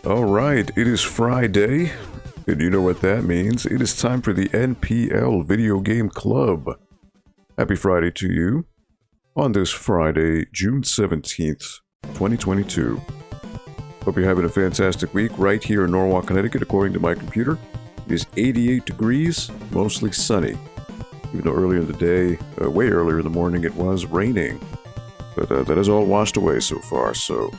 Alright, it is Friday, and you know what that means. It is time for the NPL Video Game Club. Happy Friday to you on this Friday, June 17th, 2022. Hope you're having a fantastic week right here in Norwalk, Connecticut. According to my computer, it is 88 degrees, mostly sunny. Even though earlier in the day, way earlier in the morning, it was raining. But that is all washed away so far, so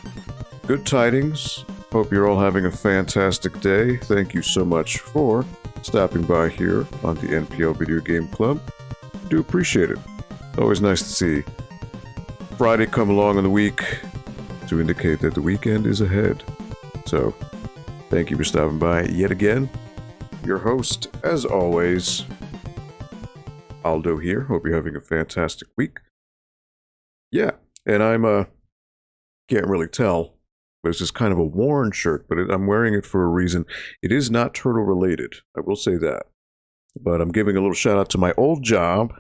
good tidings. Hope you're all having a fantastic day. Thank you so much for stopping by here on the NPL Video Game Club. Do appreciate it. Always nice to see Friday come along in the week to indicate that the weekend is ahead. So, thank you for stopping by yet again. Your host, as always, Aldo here. Hope you're having a fantastic week. Yeah, and can't really tell. It's just kind of a worn shirt, but I'm wearing it for a reason. It is not turtle related, I will say that. But I'm giving a little shout out to my old job,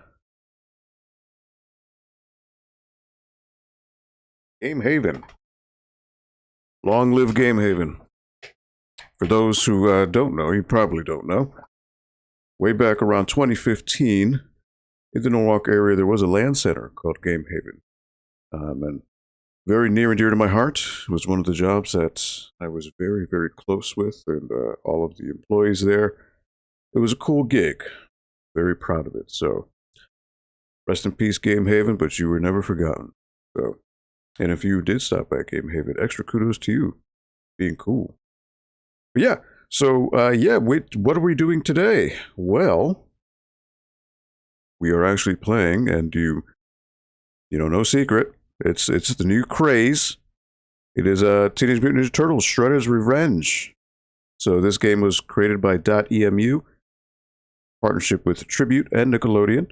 Game Haven. Long live Game Haven. For those who don't know, you probably don't know, way back around 2015, in the Norwalk area, there was a land center called Game Haven. And very near and dear to my heart. It was one of the jobs that I was very, very close with, and all of the employees there. It was a cool gig. Very proud of it. So, rest in peace, Game Haven, but you were never forgotten. So, and if you did stop at Game Haven, extra kudos to you, being cool. But yeah, so what are we doing today? Well, we are actually playing, and you know, no secret. It's the new craze. It is Teenage Mutant Ninja Turtles Shredder's Revenge. So this game was created by Dotemu, partnership with Tribute and Nickelodeon.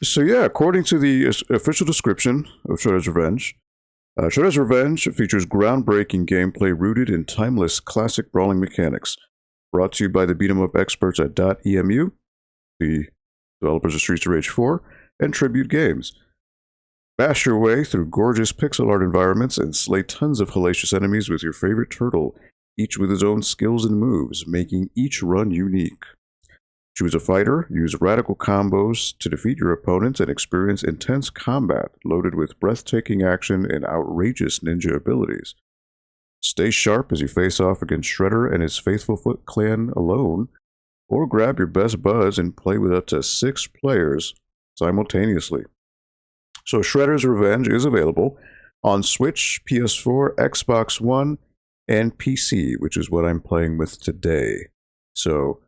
So yeah, according to the official description of Shredder's Revenge, Shredder's Revenge features groundbreaking gameplay rooted in timeless classic brawling mechanics. Brought to you by the beat-em-up experts at Dotemu, the developers of Streets of Rage 4, and Tribute Games. Bash your way through gorgeous pixel art environments and slay tons of hellacious enemies with your favorite turtle, each with his own skills and moves, making each run unique. Choose a fighter, use radical combos to defeat your opponents, and experience intense combat loaded with breathtaking action and outrageous ninja abilities. Stay sharp as you face off against Shredder and his Faithful Foot clan alone, or grab your best buds and play with up to 6 players simultaneously. So Shredder's Revenge is available on Switch, PS4, Xbox One, and PC, which is what I'm playing with today. So,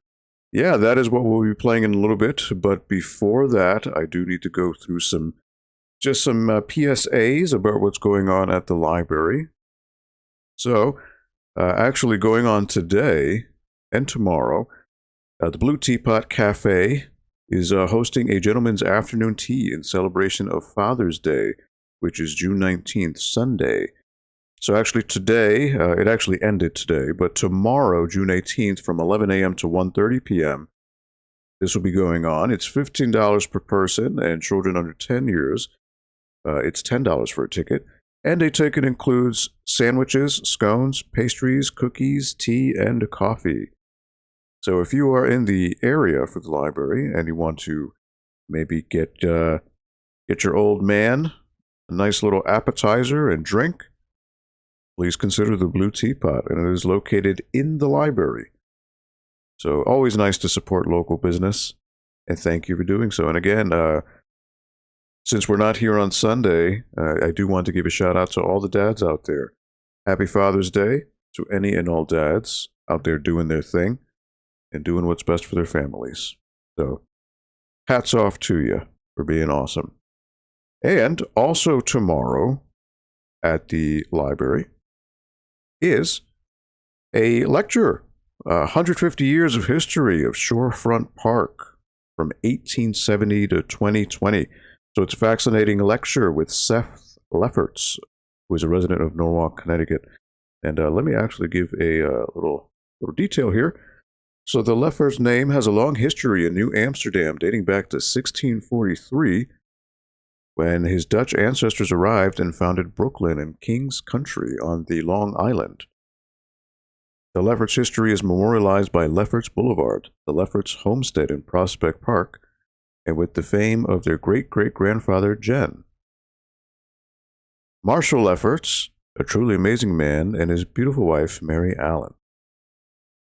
yeah, that is what we'll be playing in a little bit. But before that, I do need to go through some PSAs about what's going on at the library. So, actually going on today and tomorrow, the Blue Teapot Cafe is hosting a gentleman's afternoon tea in celebration of Father's Day, which is June 19th, Sunday. So actually today, it actually ended today, but tomorrow, June 18th, from 11 a.m. to 1:30 p.m., this will be going on. It's $15 per person, and children under 10 years, it's $10 for a ticket. And a ticket includes sandwiches, scones, pastries, cookies, tea, and coffee. So if you are in the area for the library and you want to maybe get your old man a nice little appetizer and drink, please consider the Blue Teapot, and it is located in the library. So always nice to support local business, and thank you for doing so. And again, since we're not here on Sunday, I do want to give a shout out to all the dads out there. Happy Father's Day to any and all dads out there doing their thing and doing what's best for their families. So, hats off to you for being awesome. And also tomorrow at the library is a lecture, 150 years of history of Shorefront Park from 1870 to 2020. So it's a fascinating lecture with Seth Lefferts, who is a resident of Norwalk, Connecticut. And let me actually give a little detail here. So the Lefferts name has a long history in New Amsterdam, dating back to 1643, when his Dutch ancestors arrived and founded Brooklyn and Kings Country on the Long Island. The Lefferts' history is memorialized by Lefferts Boulevard, the Lefferts homestead in Prospect Park, and with the fame of their great-great-grandfather, Jen. Marshall Lefferts, a truly amazing man, and his beautiful wife, Mary Allen.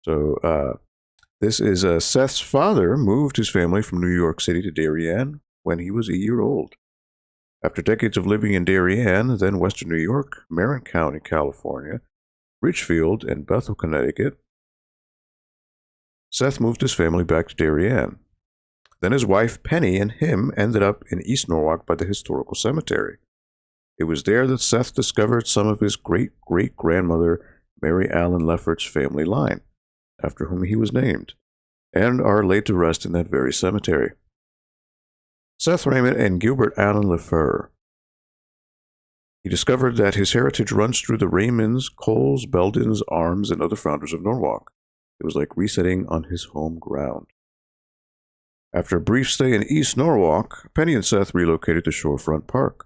So, this is Seth's father moved his family from New York City to Darien when he was a year old. After decades of living in Darien, then Western New York, Marin County, California, Ridgefield, and Bethel, Connecticut, Seth moved his family back to Darien. Then his wife Penny and him ended up in East Norwalk by the historical cemetery. It was there that Seth discovered some of his great-great-grandmother Mary Allen Lefferts' family line, after whom he was named, and are laid to rest in that very cemetery. Seth Raymond and Gilbert Allen Leffer. He discovered that his heritage runs through the Raymonds, Coles, Beldens, Arms, and other founders of Norwalk. It was like resetting on his home ground. After a brief stay in East Norwalk, Penny and Seth relocated to Shorefront Park.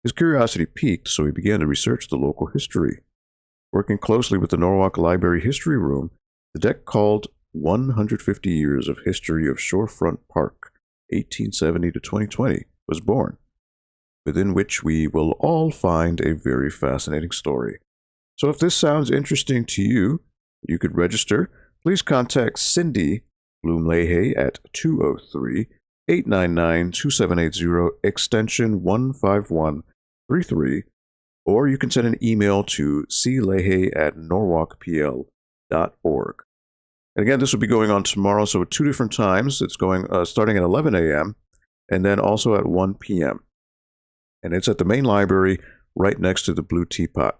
His curiosity piqued, so he began to research the local history. Working closely with the Norwalk Library History Room, the deck called 150 Years of History of Shorefront Park, 1870 to 2020, was born, within which we will all find a very fascinating story. So if this sounds interesting to you, you could register. Please contact Cindy Bloom-Leahy at 203-899-2780, extension 15133, or you can send an email to cleahy@norwalkpl.org. And again, this will be going on tomorrow, so at 2 different times. It's going starting at 11 a.m. and then also at 1 p.m. And it's at the main library right next to the Blue Teapot.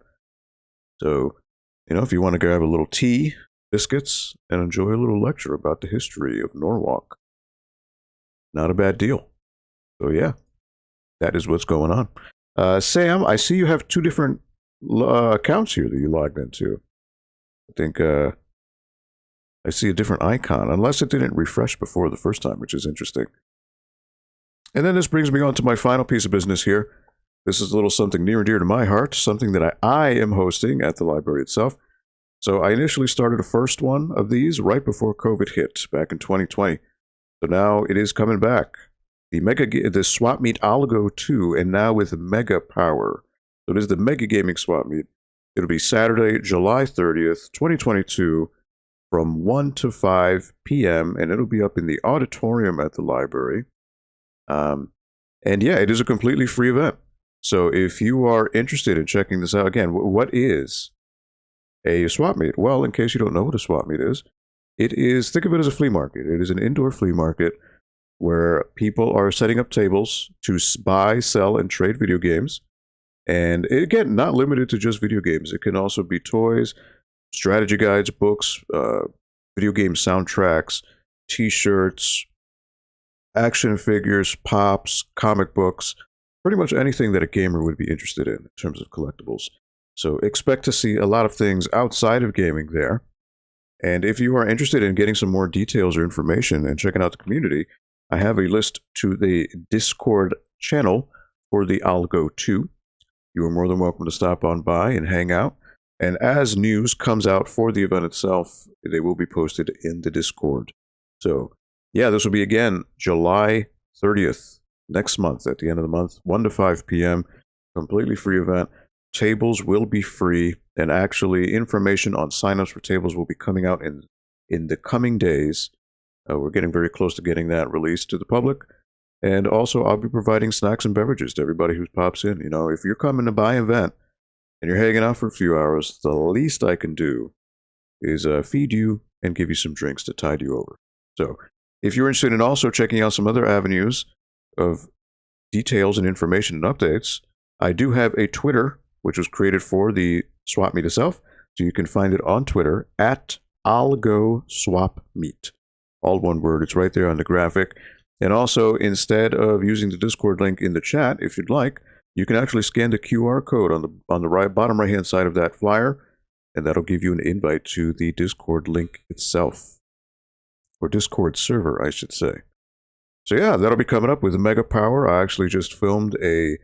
So, if you want to grab a little tea, biscuits, and enjoy a little lecture about the history of Norwalk, not a bad deal. So yeah, that is what's going on. Sam, I see you have 2 different accounts here that you logged into. I think I see a different icon, unless it didn't refresh before the first time, which is interesting. And then this brings me on to my final piece of business here. This is a little something near and dear to my heart, something that I am hosting at the library itself. So I initially started the first one of these right before COVID hit back in 2020. So now it is coming back. The Swap Meet Algo 2, and now with Mega Power. So it is the Mega Gaming Swap Meet. It'll be Saturday, July 30th, 2022, from 1 to 5 p.m., and it'll be up in the auditorium at the library. And yeah, it is a completely free event. So if you are interested in checking this out, again, what is a swap meet? Well, in case you don't know what a swap meet is, think of it as a flea market. It is an indoor flea market where people are setting up tables to buy, sell, and trade video games. And again, not limited to just video games. It can also be toys, strategy guides, books, video game soundtracks, t-shirts, action figures, pops, comic books, pretty much anything that a gamer would be interested in terms of collectibles. So expect to see a lot of things outside of gaming there. And if you are interested in getting some more details or information and checking out the community, I have a list to the Discord channel for the Algo 2. You are more than welcome to stop on by and hang out. And as news comes out for the event itself, they will be posted in the Discord. So, yeah, this will be, again, July 30th, next month, at the end of the month, 1 to 5 p.m., completely free event. Tables will be free, and actually information on signups for tables will be coming out in the coming days. We're getting very close to getting that released to the public. And also, I'll be providing snacks and beverages to everybody who pops in. If you're coming to buy an event and you're hanging out for a few hours, the least I can do is feed you and give you some drinks to tide you over. So, if you're interested in also checking out some other avenues of details and information and updates, I do have a Twitter, which was created for the swap meet itself. So you can find it on Twitter at AlgoSwapMeet. All one word. It's right there on the graphic. And also, instead of using the Discord link in the chat, if you'd like, you can actually scan the QR code on the bottom right hand side of that flyer, and that'll give you an invite to the Discord link itself, or Discord server, I should say. So yeah, that'll be coming up with Mega Power. I actually just filmed a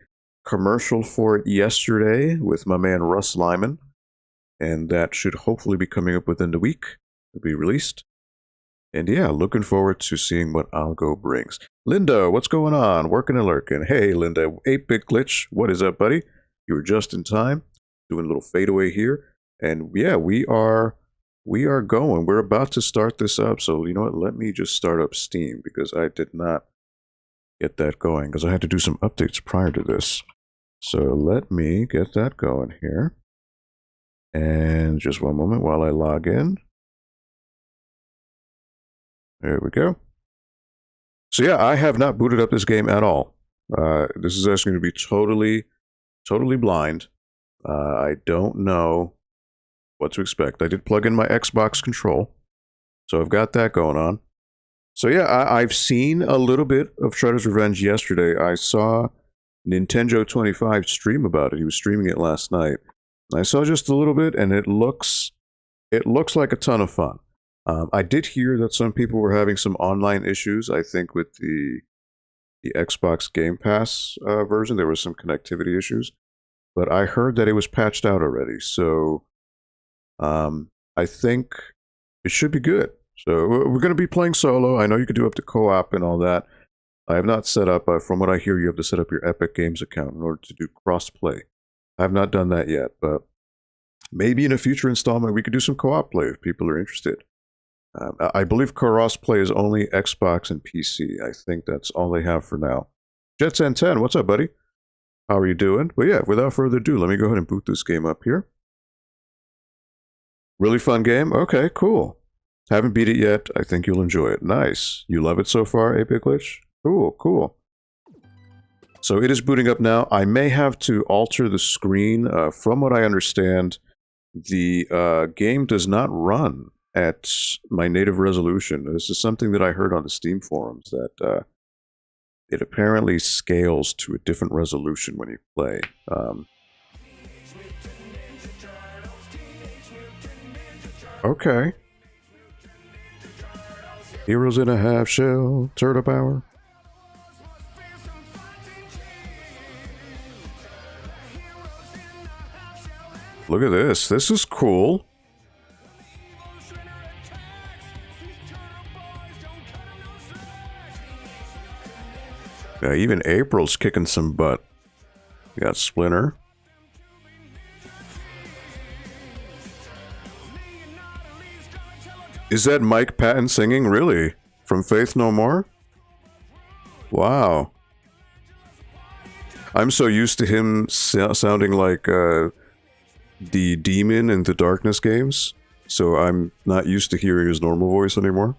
commercial for it yesterday with my man Russ Lyman, and that should hopefully be coming up within the week to be released. And yeah, looking forward to seeing what Algo brings. Linda, what's going on? Working and lurking. Hey, Linda, 8-Bit Glitch, what is up, buddy? You were just in time. Doing a little fadeaway here. And yeah, we are going. We're about to start this up. So you know what? Let me just start up Steam because I did not get that going because I had to do some updates prior to this. So let me get that going here. And just one moment while I log in. There we go. So yeah, I have not booted up this game at all. This is actually going to be totally blind. I don't know what to expect. I did plug in my Xbox control, so I've got that going on. So yeah, I've seen a little bit of Shredder's Revenge yesterday. I saw Nintendo25 stream about it. He was streaming it last night. I saw just a little bit, and it looks like a ton of fun. I did hear that some people were having some online issues. I think with the Xbox Game Pass version, there was some connectivity issues. But I heard that it was patched out already. So I think it should be good. So we're going to be playing solo. I know you could do up to co-op and all that. I have not set up, from what I hear, you have to set up your Epic Games account in order to do cross-play. I have not done that yet, but maybe in a future installment we could do some co-op play if people are interested. I believe cross-play is only Xbox and PC. I think that's all they have for now. Jets1010, what's up, buddy? How are you doing? But yeah, without further ado, let me go ahead and boot this game up here. Really fun game? Okay, cool. Haven't beat it yet. I think you'll enjoy it. Nice. You love it so far, 8-Bit Glitch? Cool, cool. So it is booting up now. I may have to alter the screen. From what I understand, the game does not run at my native resolution. This is something that I heard on the Steam forums, that it apparently scales to a different resolution when you play. Okay. Heroes in a half shell, turtle power. Look at this. This is cool. Yeah, even April's kicking some butt. You got Splinter. Is that Mike Patton singing? Really? From Faith No More? Wow. I'm so used to him sounding like the demon in the Darkness games, so I'm not used to hearing his normal voice anymore.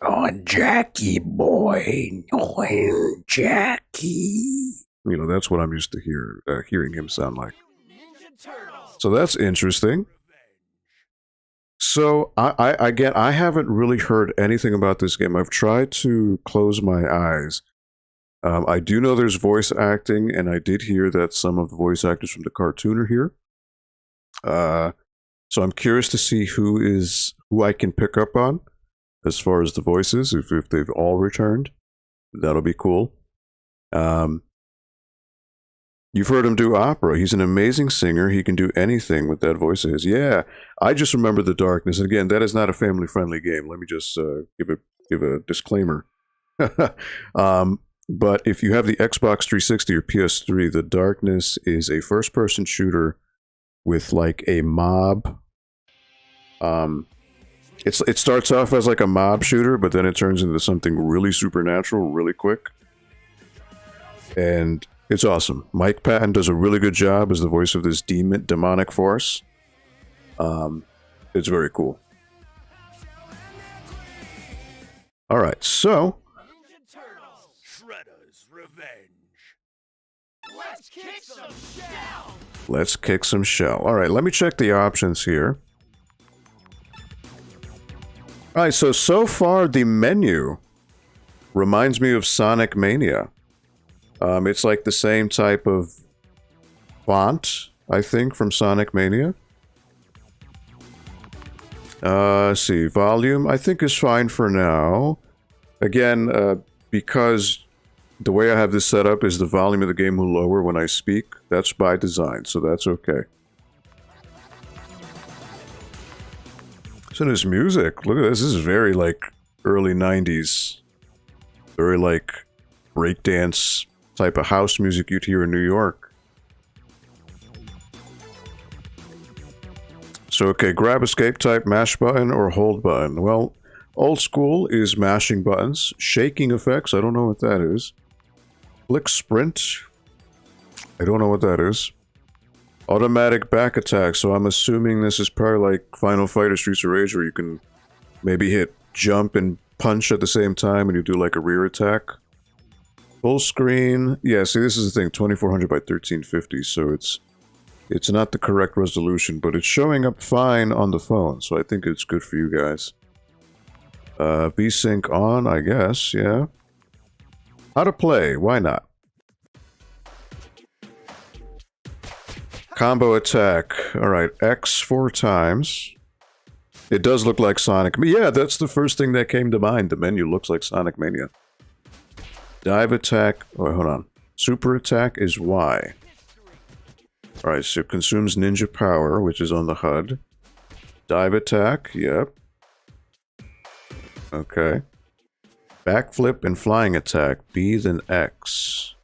Oh, Jackie boy, oh, Jackie. You know, that's what I'm used to hearing him sound like. So that's interesting. So I haven't really heard anything about this game. I've tried to close my eyes. I do know there's voice acting, and I did hear that some of the voice actors from the cartoon are here. So I'm curious to see who I can pick up on as far as the voices, if they've all returned. That'll be cool. You've heard him do opera. He's an amazing singer. He can do anything with that voice of his. Yeah, I just remember The Darkness. And again, that is not a family-friendly game. Let me just give a disclaimer. But if you have the Xbox 360 or PS3, The Darkness is a first-person shooter with like a mob. It starts off as like a mob shooter, but then it turns into something really supernatural really quick. And it's awesome. Mike Patton does a really good job as the voice of this demonic force. It's very cool. All right, so Shredder's Revenge. Let's kick some shell. Let's kick some shell. All right, let me check the options here. All right, so far the menu reminds me of Sonic Mania. It's like the same type of font, I think, from Sonic Mania. See, volume, I think is fine for now. Again, because the way I have this set up is the volume of the game will lower when I speak. That's by design, so that's okay. Listen to this music. Look at this. This is very, like, early 90s. Very, like, breakdance type of house music you'd hear in New York. So, okay, grab escape type, mash button, or hold button. Well, old school is mashing buttons. Shaking effects, I don't know what that is. Flick sprint, I don't know what that is. Automatic back attack, so I'm assuming this is probably like Final Fight or Streets of Rage where you can maybe hit jump and punch at the same time and you do like a rear attack. Full screen, yeah, see this is the thing, 2400 by 1350, so it's not the correct resolution, but it's showing up fine on the phone, so I think it's good for you guys. V-Sync on, I guess, yeah. How to play, why not? Combo attack. Alright, X 4 times. It does look like Sonic. Yeah, that's the first thing that came to mind. The menu looks like Sonic Mania. Dive attack. Oh, hold on. Super attack is Y. Alright, so it consumes ninja power, which is on the HUD. Dive attack, yep. Okay. Backflip and flying attack. B then X.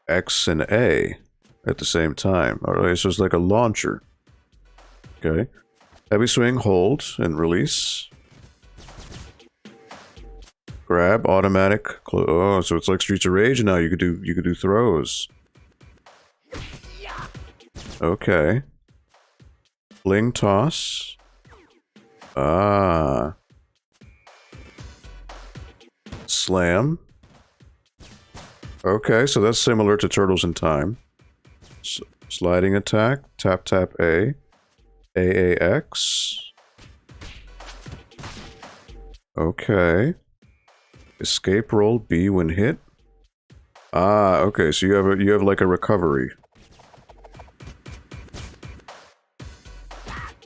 X and A at the same time. Alright, so it's like a launcher. Okay. Heavy swing, hold, and release. Grab, automatic, oh, so it's like Streets of Rage now. You could do throws. Okay. Fling toss. Ah. Slam. Okay, so that's similar to Turtles in Time. Sliding attack, tap tap A, AAX. Okay. Escape roll B when hit. Ah, okay, so you have like a recovery.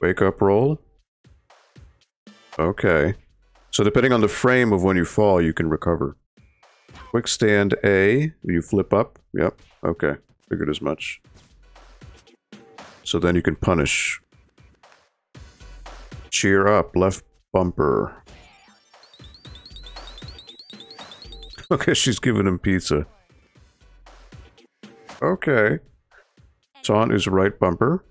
Wake up roll. Okay. So depending on the frame of when you fall, you can recover. Quick stand A, you flip up. Yep, okay. Figured as much. So then you can punish. Cheer up, left bumper. Okay, she's giving him pizza. Okay. Taunt is right bumper.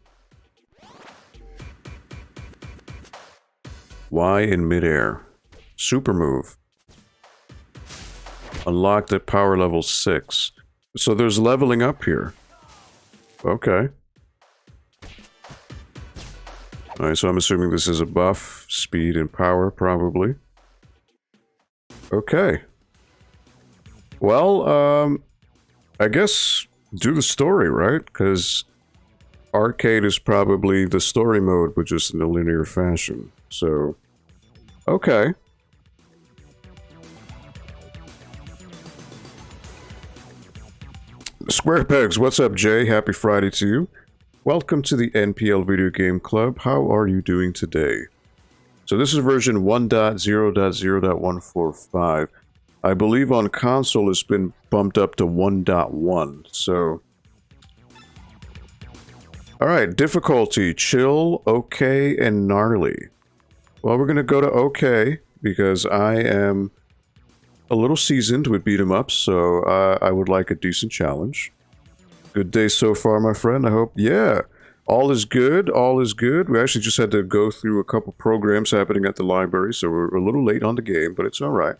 Y in midair. Super move. Unlocked at power level 6. So there's leveling up here. Okay. Alright, so I'm assuming this is a buff. Speed and power, probably. Okay. Well, I guess do the story, right? Because arcade is probably the story mode, but just in a linear fashion. So, okay. Square Pegs, what's up, Jay? Happy Friday to you. Welcome to the NPL Video Game Club. How are you doing today? So this is version 1.0.0.145. I believe on console it's been bumped up to 1.1, so... Alright, difficulty, chill, okay, and gnarly. Well, we're gonna go to okay, because I am a little seasoned with beat-em-ups, so I would like a decent challenge. Good day so far, my friend, I hope. Yeah, all is good, all is good. We actually just had to go through a couple programs happening at the library, so we're a little late on the game, but it's alright.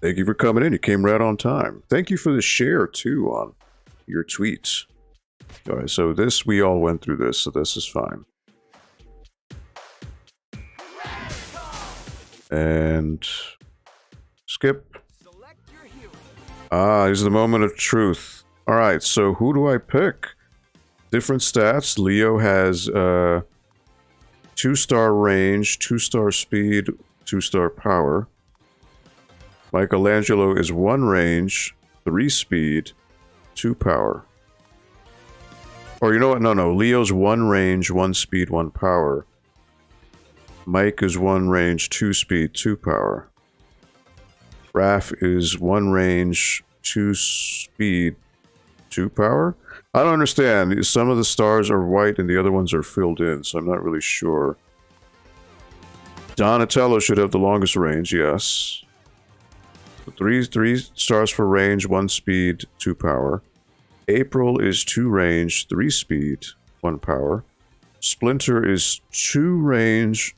Thank you for coming in. You came right on time. Thank you for the share, too, on your tweets. Alright, so this, we all went through this, so this is fine. And... skip. Ah, here's the moment of truth. Alright, so who do I pick? Different stats. Leo has 2-star range, 2-star speed, 2-star power. Michelangelo is 1 range, 3 speed, 2 power. Or you know what? No. Leo's 1 range, 1 speed, 1 power. Mike is 1 range, 2 speed, 2 power. Raph is 1 range, 2 speed, 2 power? I don't understand. Some of the stars are white and the other ones are filled in, so I'm not really sure. Donatello should have the longest range, yes. 3 stars for range, 1 speed, 2 power. April is 2 range, 3 speed, 1 power. Splinter is 2 range,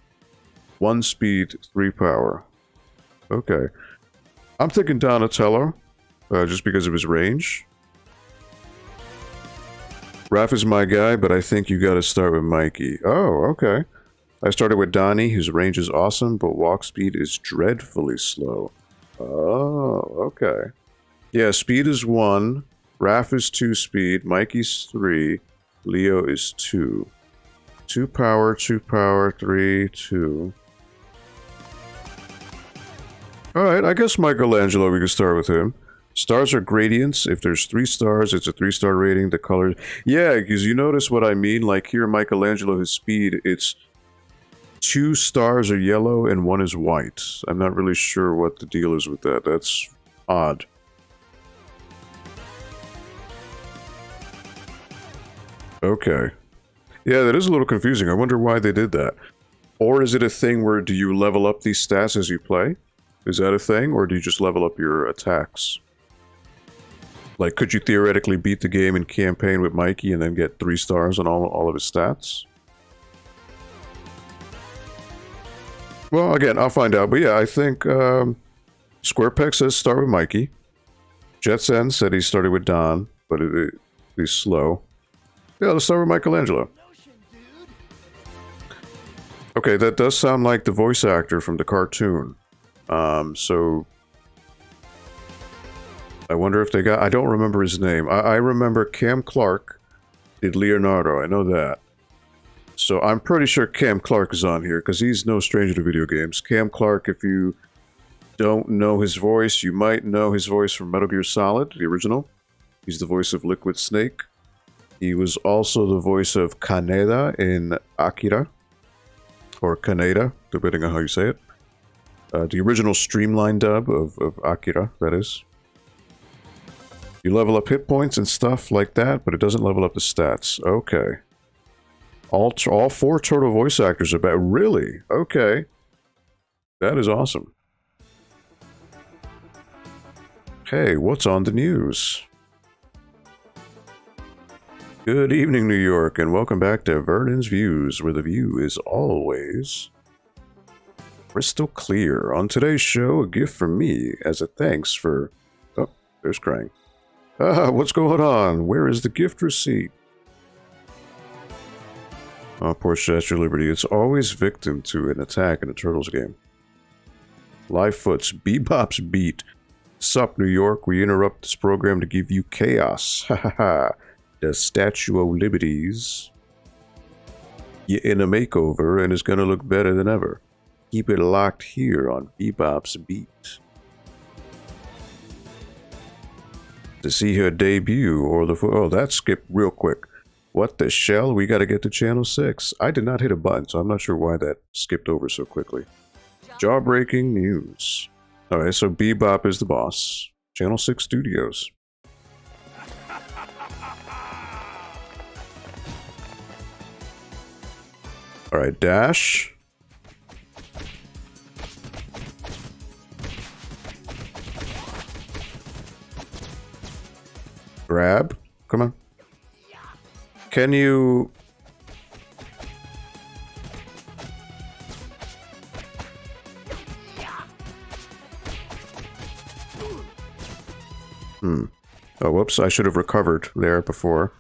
1 speed, 3 power. Okay. I'm thinking Donatello, just because of his range. Raph is my guy, but I think you gotta start with Mikey. Oh, okay. I started with Donnie, whose range is awesome, but walk speed is dreadfully slow. Oh, okay. Yeah, speed is 1. Raph is 2 speed. Mikey's 3. Leo is 2. 2 power, 2 power, 3, 2. Alright, I guess Michelangelo, we can start with him. Stars are gradients. If there's 3 stars, it's a 3-star rating. The colors... Yeah, because you notice what I mean? Like here, Michelangelo, his speed, it's... 2 stars are yellow and 1 is white. I'm not really sure what the deal is with that. That's odd. Okay. Yeah, that is a little confusing. I wonder why they did that. Or is it a thing where do you level up these stats as you play? Is that a thing? Or do you just level up your attacks? Like, could you theoretically beat the game in campaign with Mikey and then get 3 stars on all of his stats? Well, again, I'll find out. But yeah, I think SquarePeg says start with Mikey. Jetsen said he started with Don, but he's slow. Yeah, let's start with Michelangelo. Okay, that does sound like the voice actor from the cartoon. So... I wonder if they got... I don't remember his name. I remember Cam Clark did Leonardo. I know that. So I'm pretty sure Cam Clark is on here, because he's no stranger to video games. Cam Clark, if you don't know his voice, you might know his voice from Metal Gear Solid, the original. He's the voice of Liquid Snake. He was also the voice of Kaneda in Akira. Or Kaneda, depending on how you say it. The original streamlined dub of Akira, that is. You level up hit points and stuff like that, but it doesn't level up the stats. Okay. All 4 Turtle voice actors are back. Really? Okay. That is awesome. Hey, what's on the news? Good evening, New York, and welcome back to Vernon's Views, where the view is always crystal clear. On today's show, a gift from me as a thanks for... Oh, there's Krang. What's going on? Where is the gift receipt? Oh, poor Statue of Liberty. It's always victim to an attack in a Turtles game. Livefoot's Bebop's Beat. Sup, New York? We interrupt this program to give you chaos. Ha ha ha. The Statue of Liberties. You're in a makeover and it's gonna look better than ever. Keep it locked here on Bebop's Beat. To see her debut or the... Oh, that skipped real quick. What the shell? We gotta get to Channel 6. I did not hit a button, so I'm not sure why that skipped over so quickly. Jaw-breaking news. Alright, so Bebop is the boss. Channel 6 Studios. Alright, dash. Grab. Come on. Can you... Oh, whoops. I should have recovered there before.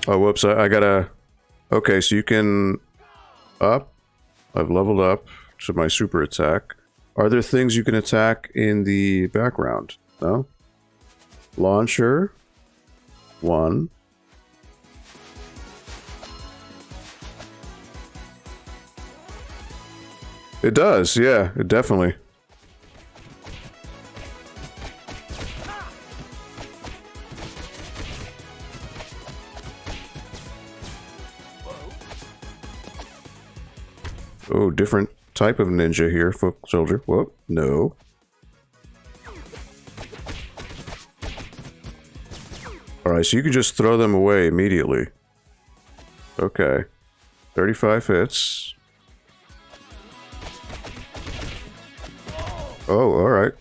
Oh, whoops. I gotta... Okay, so you can... Up. I've leveled up to my super attack. Are there things you can attack in the background? No? Launcher. 1. It does, yeah, it definitely. Oh, different type of ninja here. Foot soldier. Whoop. No. Alright, so you can just throw them away immediately. Okay. 35 hits. Oh, alright.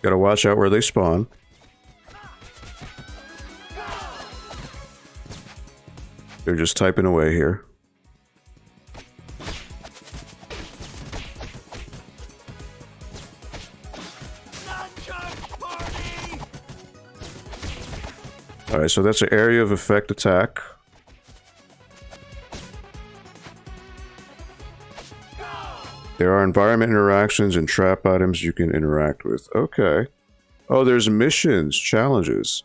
Gotta watch out where they spawn. They're just typing away here. Alright, so that's an area of effect attack. There are environment interactions and trap items you can interact with. Okay. Oh, there's missions, challenges.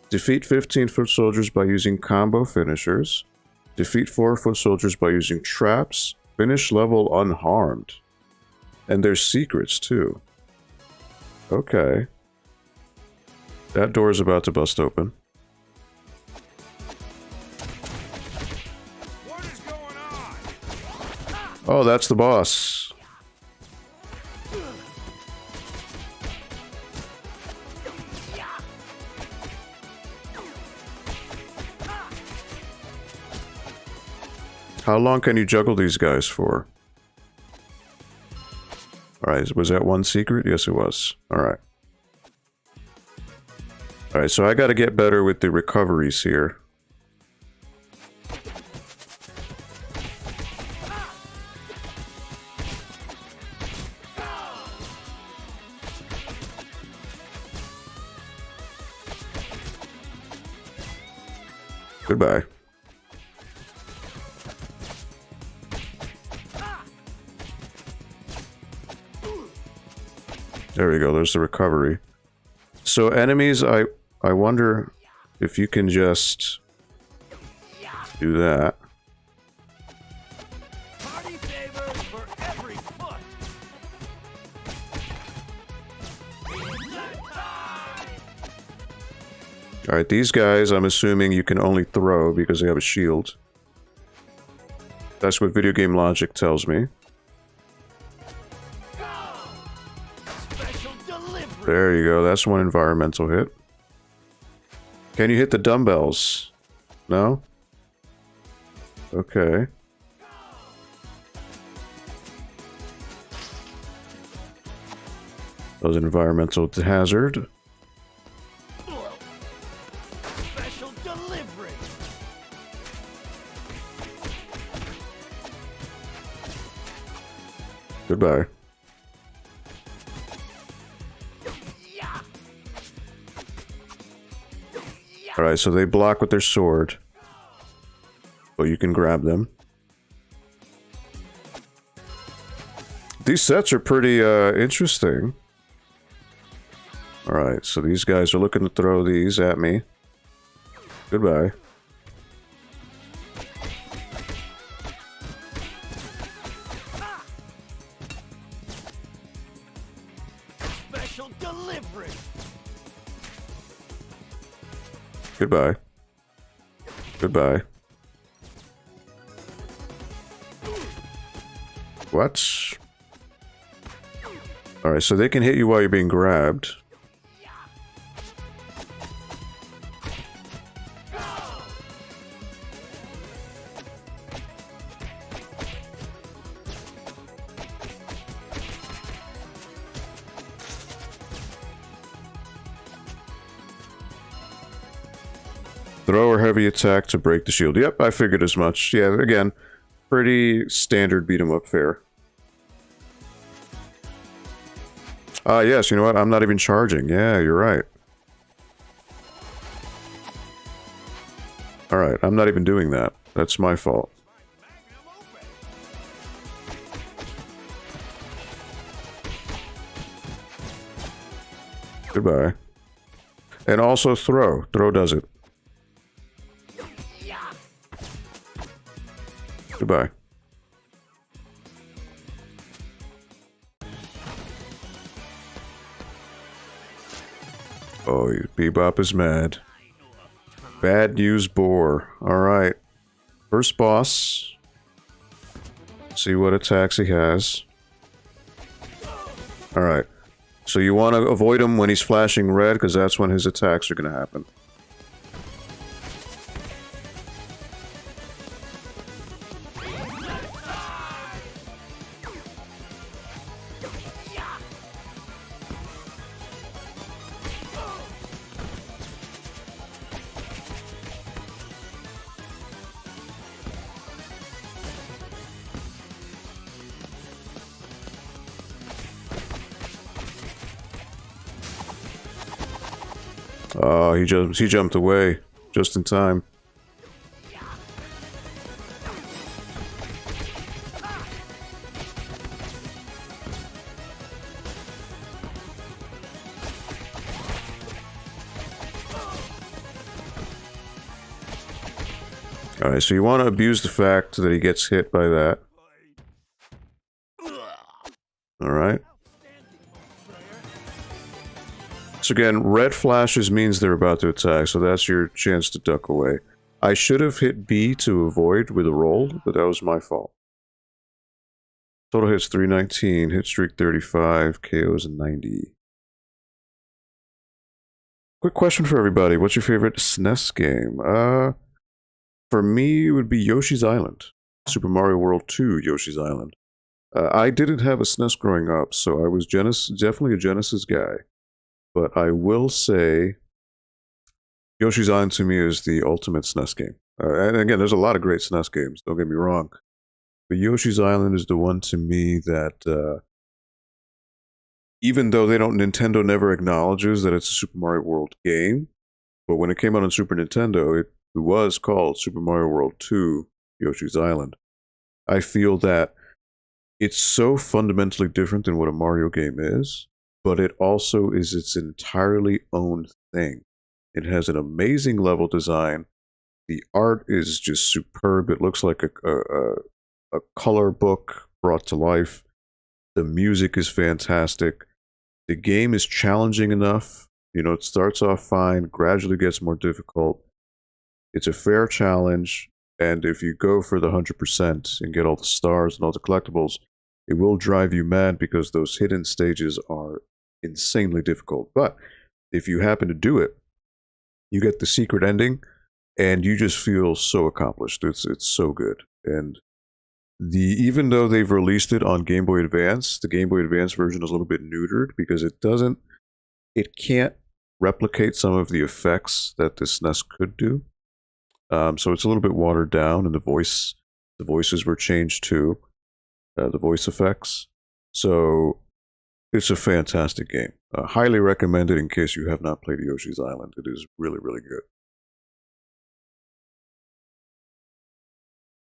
Defeat 15 foot soldiers by using combo finishers. Defeat 4 foot soldiers by using traps. Finish level unharmed. And there's secrets, too. Okay. That door is about to bust open. What is going on? Oh, that's the boss. How long can you juggle these guys for? Alright, was that one secret? Yes, it was. Alright. Alright, so I gotta get better with the recoveries here. Goodbye. There we go, there's the recovery. So enemies, I wonder if you can just do that. Party favors for every foot. Alright, these guys, I'm assuming you can only throw because they have a shield. That's what video game logic tells me. There you go, that's one environmental hit. Can you hit the dumbbells? No? Okay. That was an environmental hazard. Special delivery. Goodbye. Alright, so they block with their sword. But you can grab them. These sets are pretty interesting. Alright, so these guys are looking to throw these at me. Goodbye. Special delivery. Goodbye. Goodbye. What? Alright, so they can hit you while you're being grabbed. Throw or heavy attack to break the shield. Yep, I figured as much. Yeah, again, pretty standard beat-em-up fare. Yes, you know what? I'm not even charging. Yeah, you're right. Alright, I'm not even doing that. That's my fault. Goodbye. And also throw. Throw does it. Goodbye. Oh, Bebop is mad. Bad news boar. Alright. First boss. See what attacks he has. Alright. So you want to avoid him when he's flashing red, because that's when his attacks are going to happen. Oh, he jumped away just in time. Alright, so you want to abuse the fact that he gets hit by that. Alright. So again, red flashes means they're about to attack, so that's your chance to duck away. I should have hit B to avoid with a roll, but that was my fault. Total hits 319, hit streak 35, KOs 90. Quick question for everybody, what's your favorite Snes game? For me, it would be Yoshi's Island. Super Mario World 2, Yoshi's Island. I didn't have a Snes growing up, so I was definitely a Genesis guy. But I will say, Yoshi's Island to me is the ultimate SNES game. And again, there's a lot of great SNES games, don't get me wrong. But Yoshi's Island is the one to me that, even though Nintendo never acknowledges that it's a Super Mario World game, but when it came out on Super Nintendo, it was called Super Mario World 2, Yoshi's Island. I feel that it's so fundamentally different than what a Mario game is, but it also is its entirely own thing. It has an amazing level design. The art is just superb. It looks like a color book brought to life. The music is fantastic. The game is challenging enough. You know, it starts off fine, gradually gets more difficult. It's a fair challenge, and if you go for the 100% and get all the stars and all the collectibles, it will drive you mad because those hidden stages are insanely difficult. But if you happen to do it, you get the secret ending and you just feel so accomplished. It's so good. And even though they've released it on Game Boy Advance, the Game Boy Advance version is a little bit neutered because it can't replicate some of the effects that the SNES could do. So it's a little bit watered down, and the voices were changed too, the voice effects. So it's a fantastic game. Highly recommended in case you have not played Yoshi's Island. It is really, really good.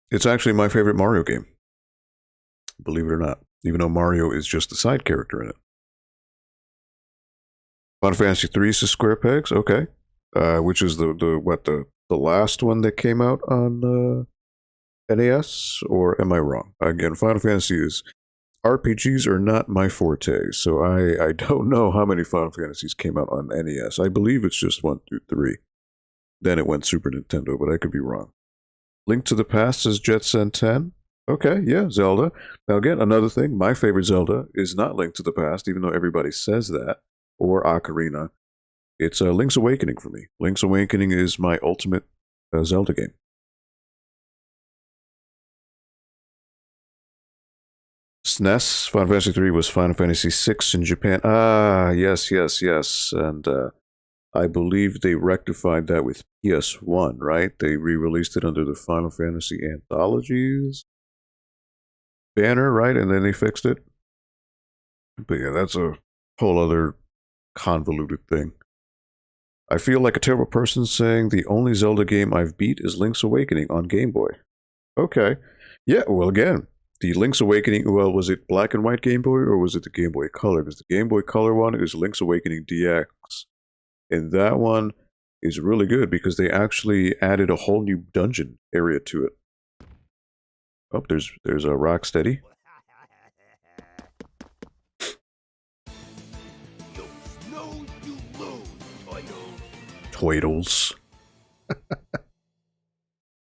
It's actually my favorite Mario game, believe it or not, even though Mario is just a side character in it. Final Fantasy III is Square Pegs, okay. Which is the last one that came out on NES, or am I wrong? Again, Final Fantasy is... RPGs are not my forte, so I don't know how many Final Fantasies came out on NES. I believe it's just 1 through 3. Then it went Super Nintendo, but I could be wrong. Link to the Past is Jet Set 10. Okay, yeah, Zelda. Now again, another thing, my favorite Zelda is not Link to the Past, even though everybody says that, or Ocarina. It's Link's Awakening for me. Link's Awakening is my ultimate Zelda game. SNES, Final Fantasy III was Final Fantasy VI in Japan. Ah, yes. And I believe they rectified that with PS1, right? They re-released it under the Final Fantasy Anthologies banner, right? And then they fixed it. But yeah, that's a whole other convoluted thing. I feel like a terrible person saying the only Zelda game I've beat is Link's Awakening on Game Boy. Okay. Yeah, well, again, the Link's Awakening, well, was it black and white Game Boy or was it the Game Boy Color? Because the Game Boy Color one is Link's Awakening DX. And that one is really good because they actually added a whole new dungeon area to it. Oh, there's a Rocksteady. Toidles.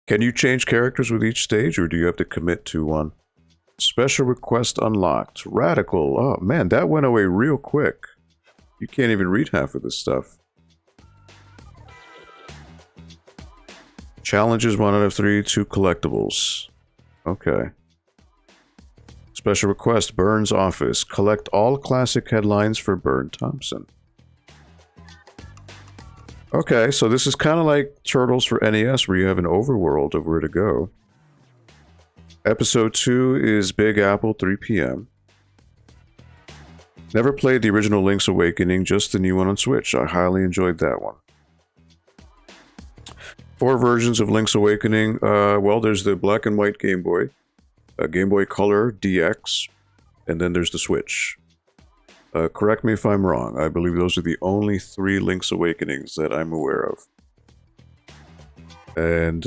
Can you change characters with each stage, or do you have to commit to one? Special request unlocked. Radical. Oh, man, that went away real quick. You can't even read half of this stuff. Challenges 1 out of 3, 2 collectibles. Okay. Special request, Burns office. Collect all classic headlines for Burn Thompson. Okay, so this is kind of like Turtles for NES, where you have an overworld of where to go. Episode 2 is Big Apple, 3 p.m. Never played the original Link's Awakening, just the new one on Switch. I highly enjoyed that one. 4 versions of Link's Awakening. Well, there's the black and white Game Boy, Game Boy Color DX, and then there's the Switch. Correct me if I'm wrong. I believe those are the only 3 Link's Awakenings that I'm aware of. And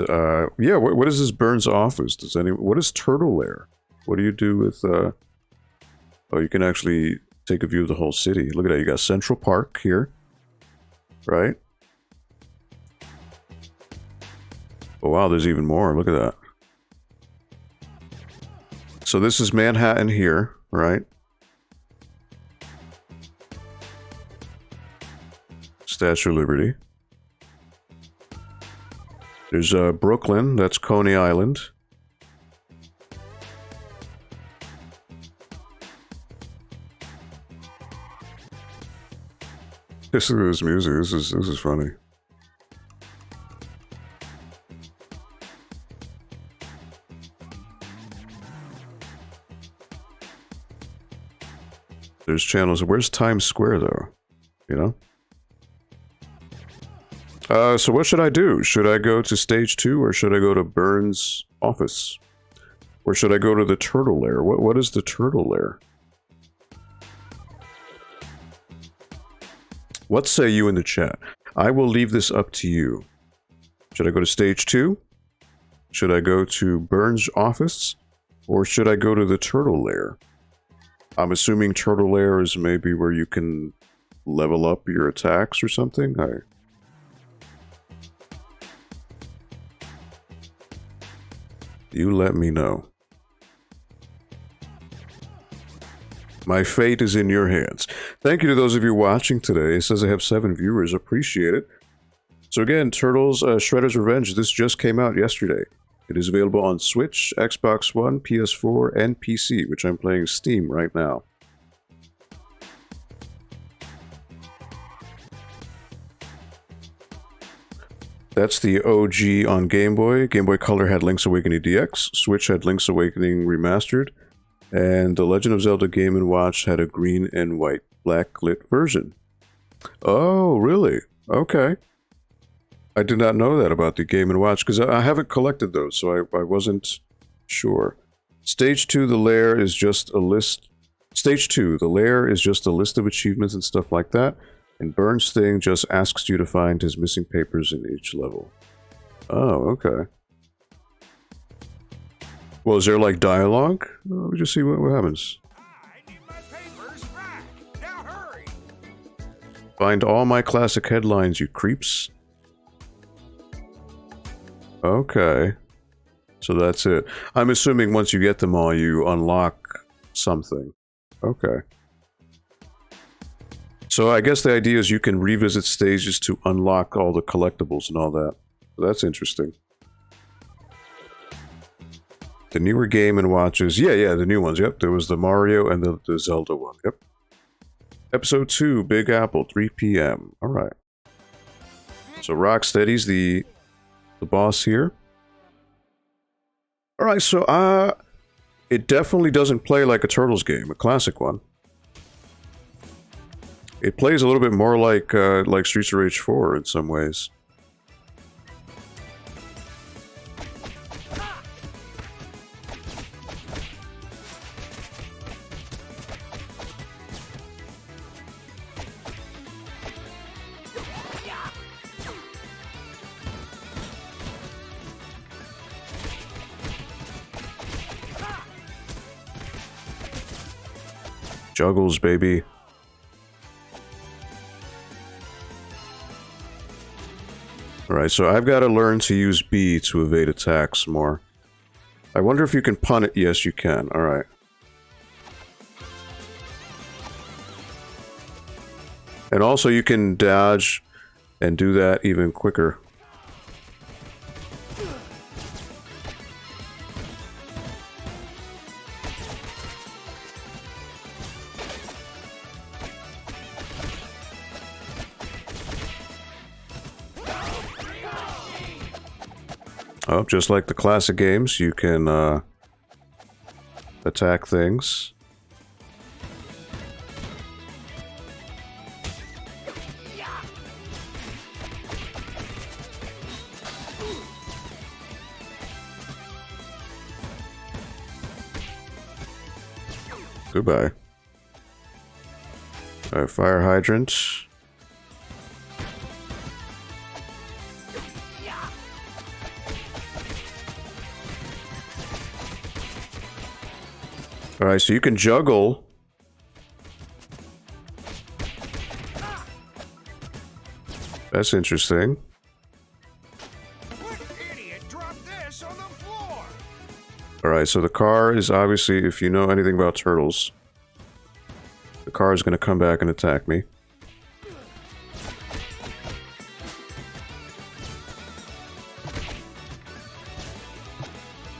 yeah, what is this Burns office? What is Turtle Lair? What do you do with? Oh, you can actually take a view of the whole city. Look at that. You got Central Park here, right? Oh wow, there's even more. Look at that. So this is Manhattan here, right? Statue of Liberty. There's Brooklyn, that's Coney Island. Listen to this music, this is funny. There's channels. Where's Times Square though? You know? So what should I do? Should I go to stage 2 or should I go to Burns' office? Or should I go to the Turtle Lair? What is the Turtle Lair? What say you in the chat? I will leave this up to you. Should I go to stage 2? Should I go to Burns' office? Or should I go to the Turtle Lair? I'm assuming Turtle Lair is maybe where you can level up your attacks or something? You let me know. My fate is in your hands. Thank you to those of you watching today. It says I have 7 viewers. Appreciate it. So again, Turtles Shredder's Revenge. This just came out yesterday. It is available on Switch, Xbox One, PS4, and PC, which I'm playing Steam right now. That's the OG on Game Boy. Game Boy Color had Link's Awakening DX. Switch had Link's Awakening Remastered. And the Legend of Zelda Game & Watch had a green and white blacklit version. Oh, really? Okay. I did not know that about the Game & Watch, because I haven't collected those, so I wasn't sure. Stage 2, the lair is just a list... Stage 2, the lair is just a list of achievements and stuff like that. And Burns' thing just asks you to find his missing papers in each level. Oh, okay. Well, is there like dialogue? We'll just see what happens. I need my papers back. Now hurry. Find all my classic headlines, you creeps. Okay. So that's it. I'm assuming once you get them all, you unlock something. Okay. So I guess the idea is you can revisit stages to unlock all the collectibles and all that. So that's interesting. The newer Game & Watches. Yeah, the new ones. Yep, there was the Mario and the Zelda one. Yep. Episode 2, Big Apple, 3 p.m. Alright. So Rocksteady's the boss here. Alright, so it definitely doesn't play like a Turtles game, a classic one. It plays a little bit more like Streets of Rage 4 in some ways. Juggles, baby. Alright, so I've got to learn to use B to evade attacks more. I wonder if you can punt it. Yes, you can. Alright. And also you can dodge and do that even quicker. Oh, just like the classic games, you can attack things. Goodbye. Alright, fire hydrant. Alright, so you can juggle. That's interesting. What idiot dropped this on the floor? Alright, so the car is obviously, if you know anything about turtles, the car is going to come back and attack me.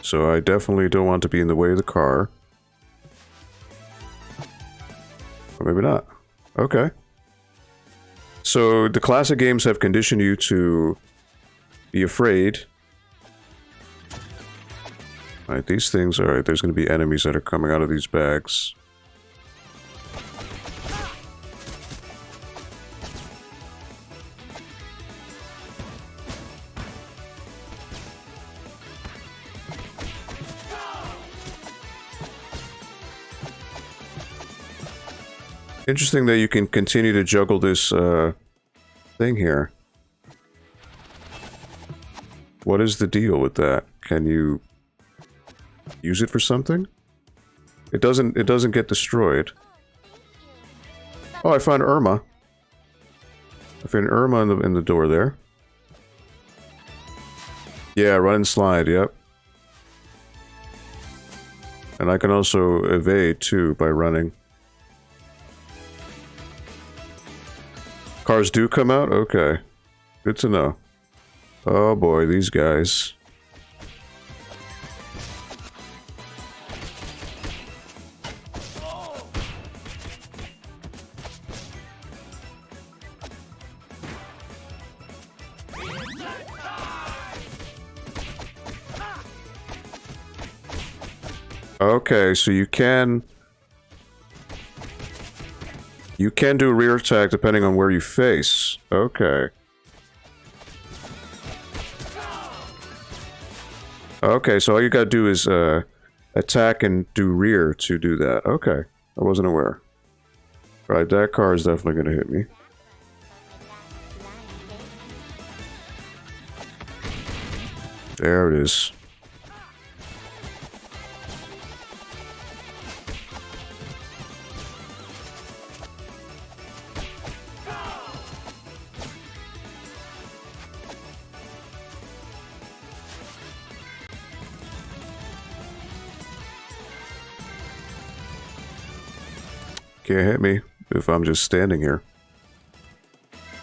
So I definitely don't want to be in the way of the car. Or maybe not. Okay. So the classic games have conditioned you to be afraid. Alright, these things, alright, there's going to be enemies that are coming out of these bags. Interesting that you can continue to juggle this thing here. What is the deal with that? Can you use it for something? It doesn't get destroyed. Oh, I found Irma. I found Irma in the door there. Yeah, run and slide, yep. And I can also evade too by running. Cars do come out? Okay. Good to know. Oh boy, these guys. Okay, so you can do a rear attack depending on where you face. Okay. Okay, so all you gotta do is attack and do rear to do that. Okay, I wasn't aware. Right, that car is definitely gonna hit me. There it is. Can't hit me if I'm just standing here.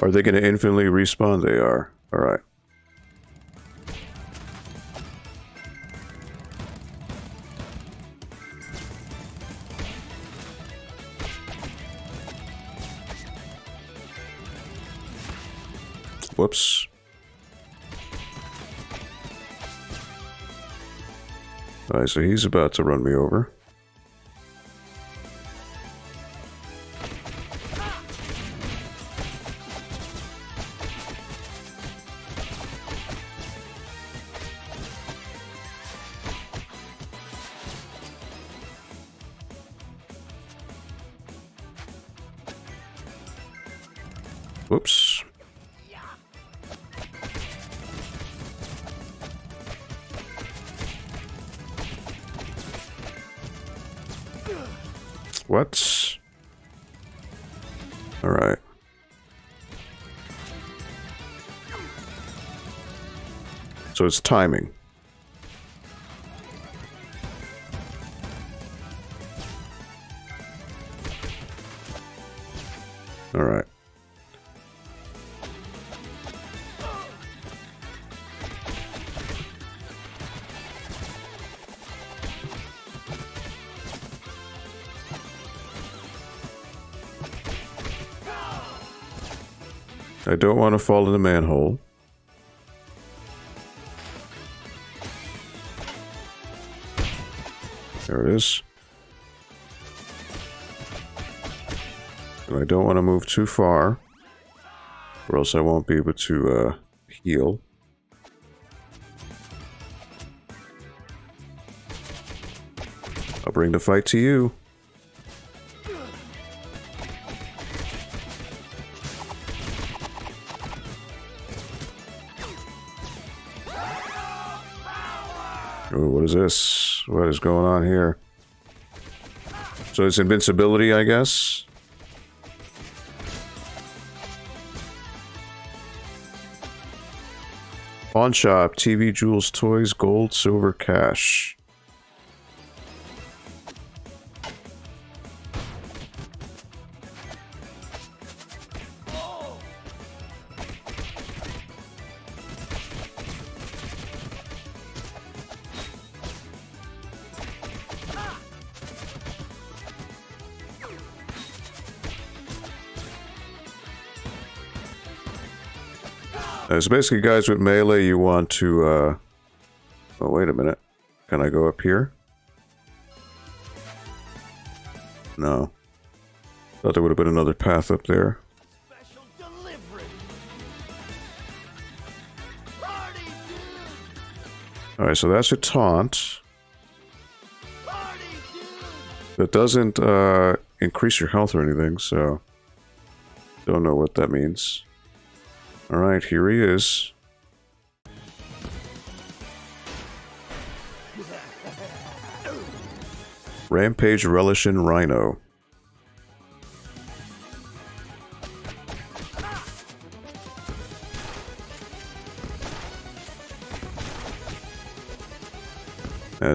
Are they going to infinitely respawn? They are. Alright. Whoops. Alright, so he's about to run me over. Whoops. What? All right. So it's timing. Alright. I don't want to fall in the manhole. There it is. And I don't want to move too far, or else I won't be able to heal. I'll bring the fight to you. Ooh, what is this? What is going on here? So it's invincibility, I guess? Pawn shop, TV, jewels, toys, gold, silver, cash. So basically, guys, with melee, you want to, oh, wait a minute. Can I go up here? No. Thought there would have been another path up there. Special delivery. Alright, so that's a taunt. That doesn't, increase your health or anything, so... Don't know what that means. Alright, here he is. Rampage, Relish, and Rhino.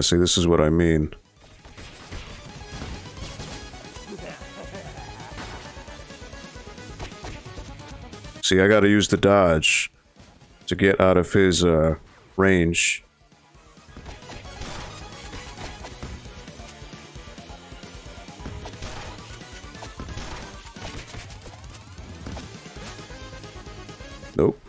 See, this is what I mean. See, I gotta use the dodge to get out of his, range. Nope.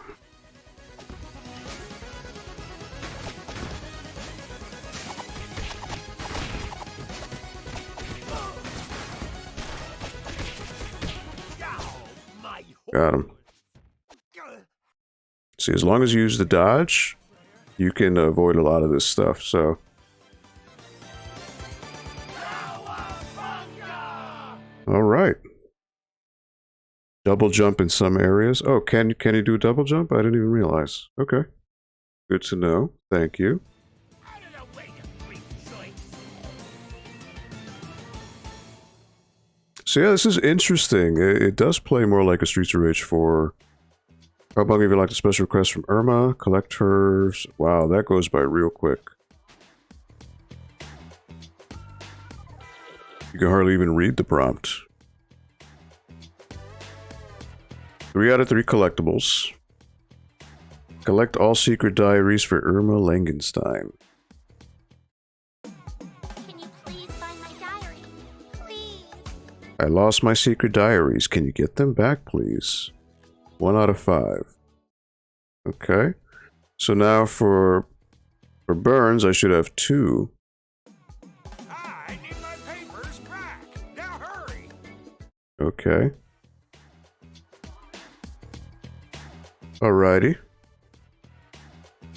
Got him. See, as long as you use the dodge, you can avoid a lot of this stuff, so... Alright. Double jump in some areas. Oh, can you do a double jump? I didn't even realize. Okay. Good to know. Thank you. So yeah, this is interesting. It does play more like a Streets of Rage 4. How about if you like the special request from Irma? Collectors. Wow, that goes by real quick. You can hardly even read the prompt. 3 out of 3 collectibles. Collect all secret diaries for Irma Langenstein. Can you please find my diary? Please. I lost my secret diaries. Can you get them back, please? 1 out of 5. Okay. So now for Burns, I should have 2. I need my papers back. Now hurry. Okay. Alrighty.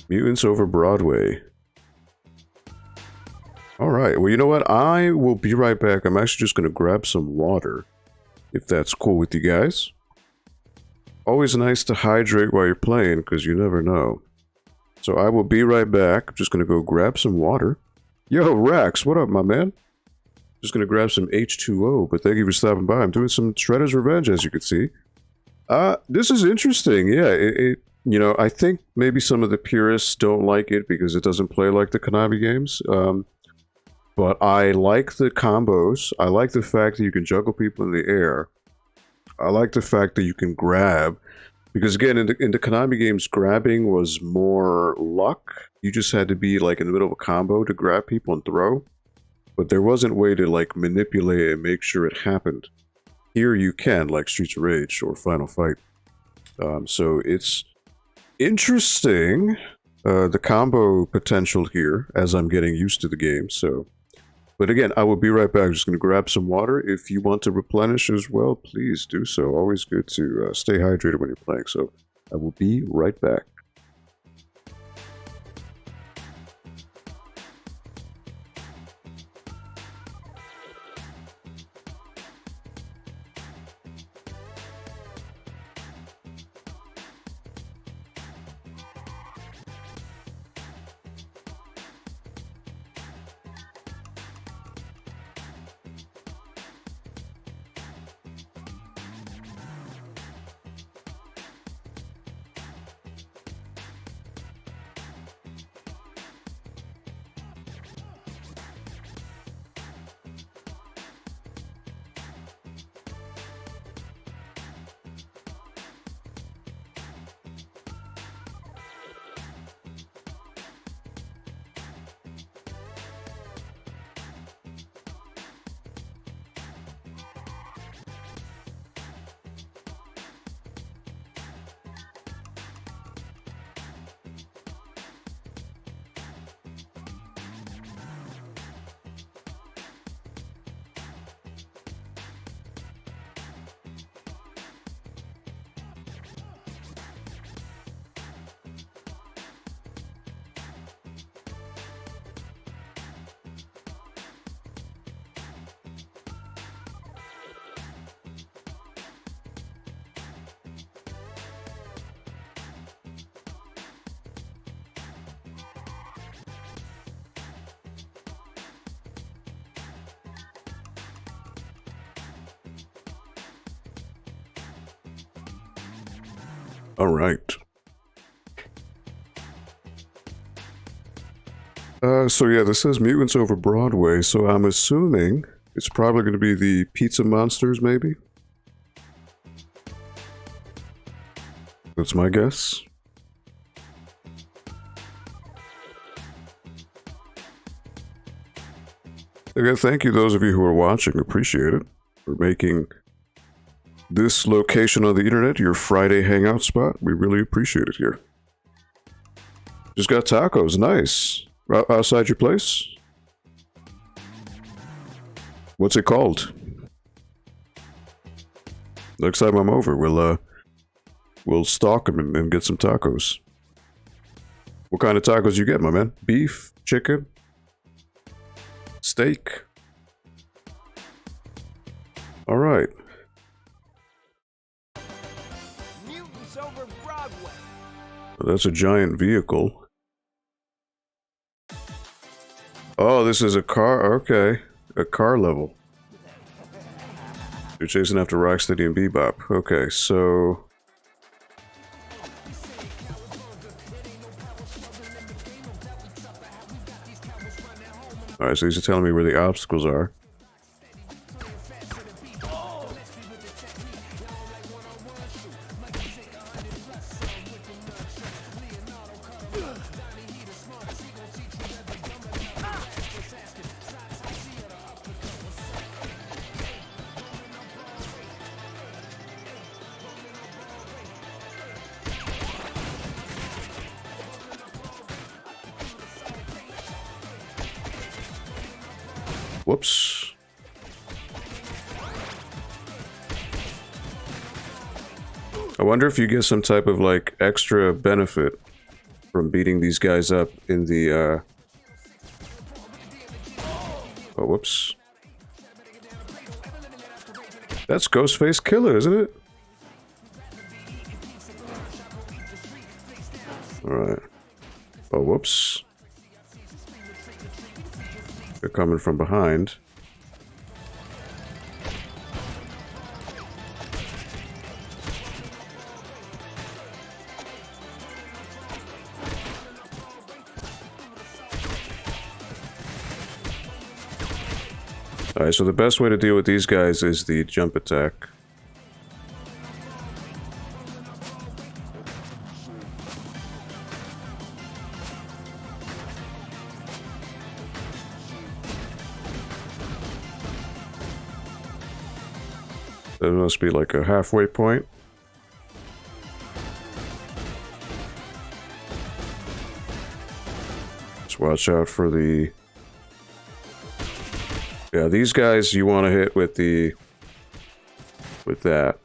Mutants over Broadway. Alright, well, you know what? I will be right back. I'm actually just going to grab some water, if that's cool with you guys. Always nice to hydrate while you're playing, because you never know. So I will be right back. I'm just going to go grab some water. Yo, Rex, what up, my man? Just going to grab some H2O, but thank you for stopping by. I'm doing some Shredder's Revenge, as you can see. This is interesting. Yeah, you know, I think maybe some of the purists don't like it because it doesn't play like the Konami games. But I like the combos. I like the fact that you can juggle people in the air. I like the fact that you can grab, because again, in the Konami games, grabbing was more luck. You just had to be like in the middle of a combo to grab people and throw, but there wasn't a way to like manipulate it and make sure it happened. Here you can, like Streets of Rage or Final Fight. So it's interesting, the combo potential here as I'm getting used to the game. So, but again, I will be right back. I'm just going to grab some water. If you want to replenish as well, please do so. Always good to stay hydrated when you're playing. So I will be right back. All right. So yeah, this says Mutants Over Broadway, so I'm assuming it's probably going to be the Pizza Monsters, maybe? That's my guess. Again, thank you those of you who are watching, appreciate it, for making this location on the internet your Friday hangout spot. We really appreciate it here. Just got tacos, nice. Outside your place? What's it called? Next time I'm over, we'll stalk them and get some tacos. What kind of tacos you get, my man? Beef? Chicken? Steak? All right. Mutants over Broadway. That's a giant vehicle. Oh, this is a car. Okay. A car level. You're chasing after Rocksteady and Bebop. Okay, so... Alright, so these are telling me where the obstacles are. Whoops. I wonder if you get some type of, like, extra benefit from beating these guys up in the, Oh, whoops. That's Ghostface Killer, isn't it? Alright. Oh, whoops. They're coming from behind. Alright, so the best way to deal with these guys is the jump attack. There must be like a halfway point. Just watch out for the... Yeah, these guys you want to hit with the... with that.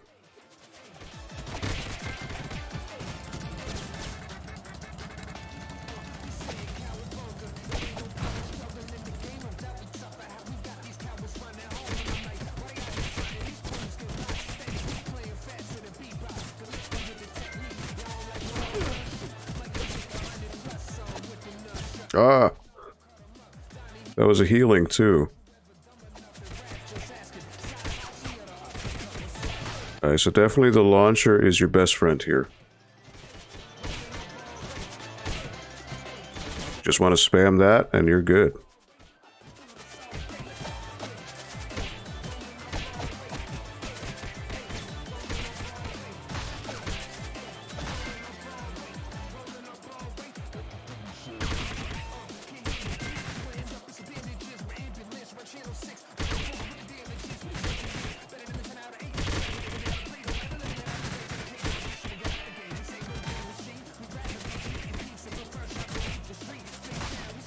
Ah! That was a healing, too. Alright, so definitely the launcher is your best friend here. Just want to spam that, and you're good.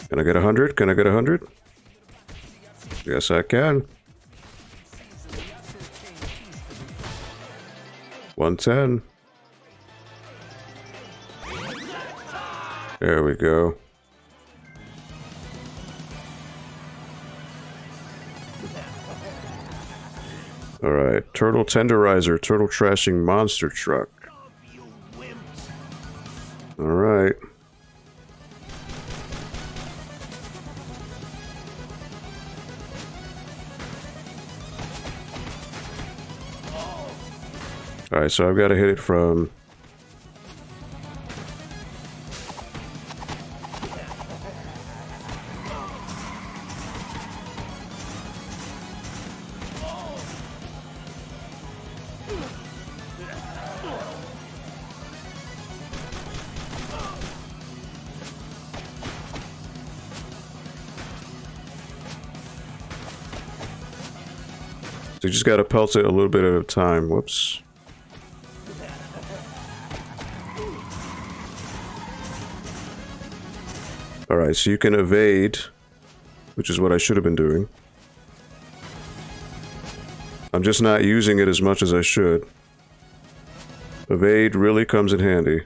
Can I get 100? Can I get 100? Yes, I can. 110. There we go. Alright, turtle tenderizer, turtle trashing monster truck. Alright. Alright, so I've got to hit it from... So you just got to pelt it a little bit at a time. Whoops. Alright, so you can evade, which is what I should have been doing. I'm just not using it as much as I should. Evade really comes in handy.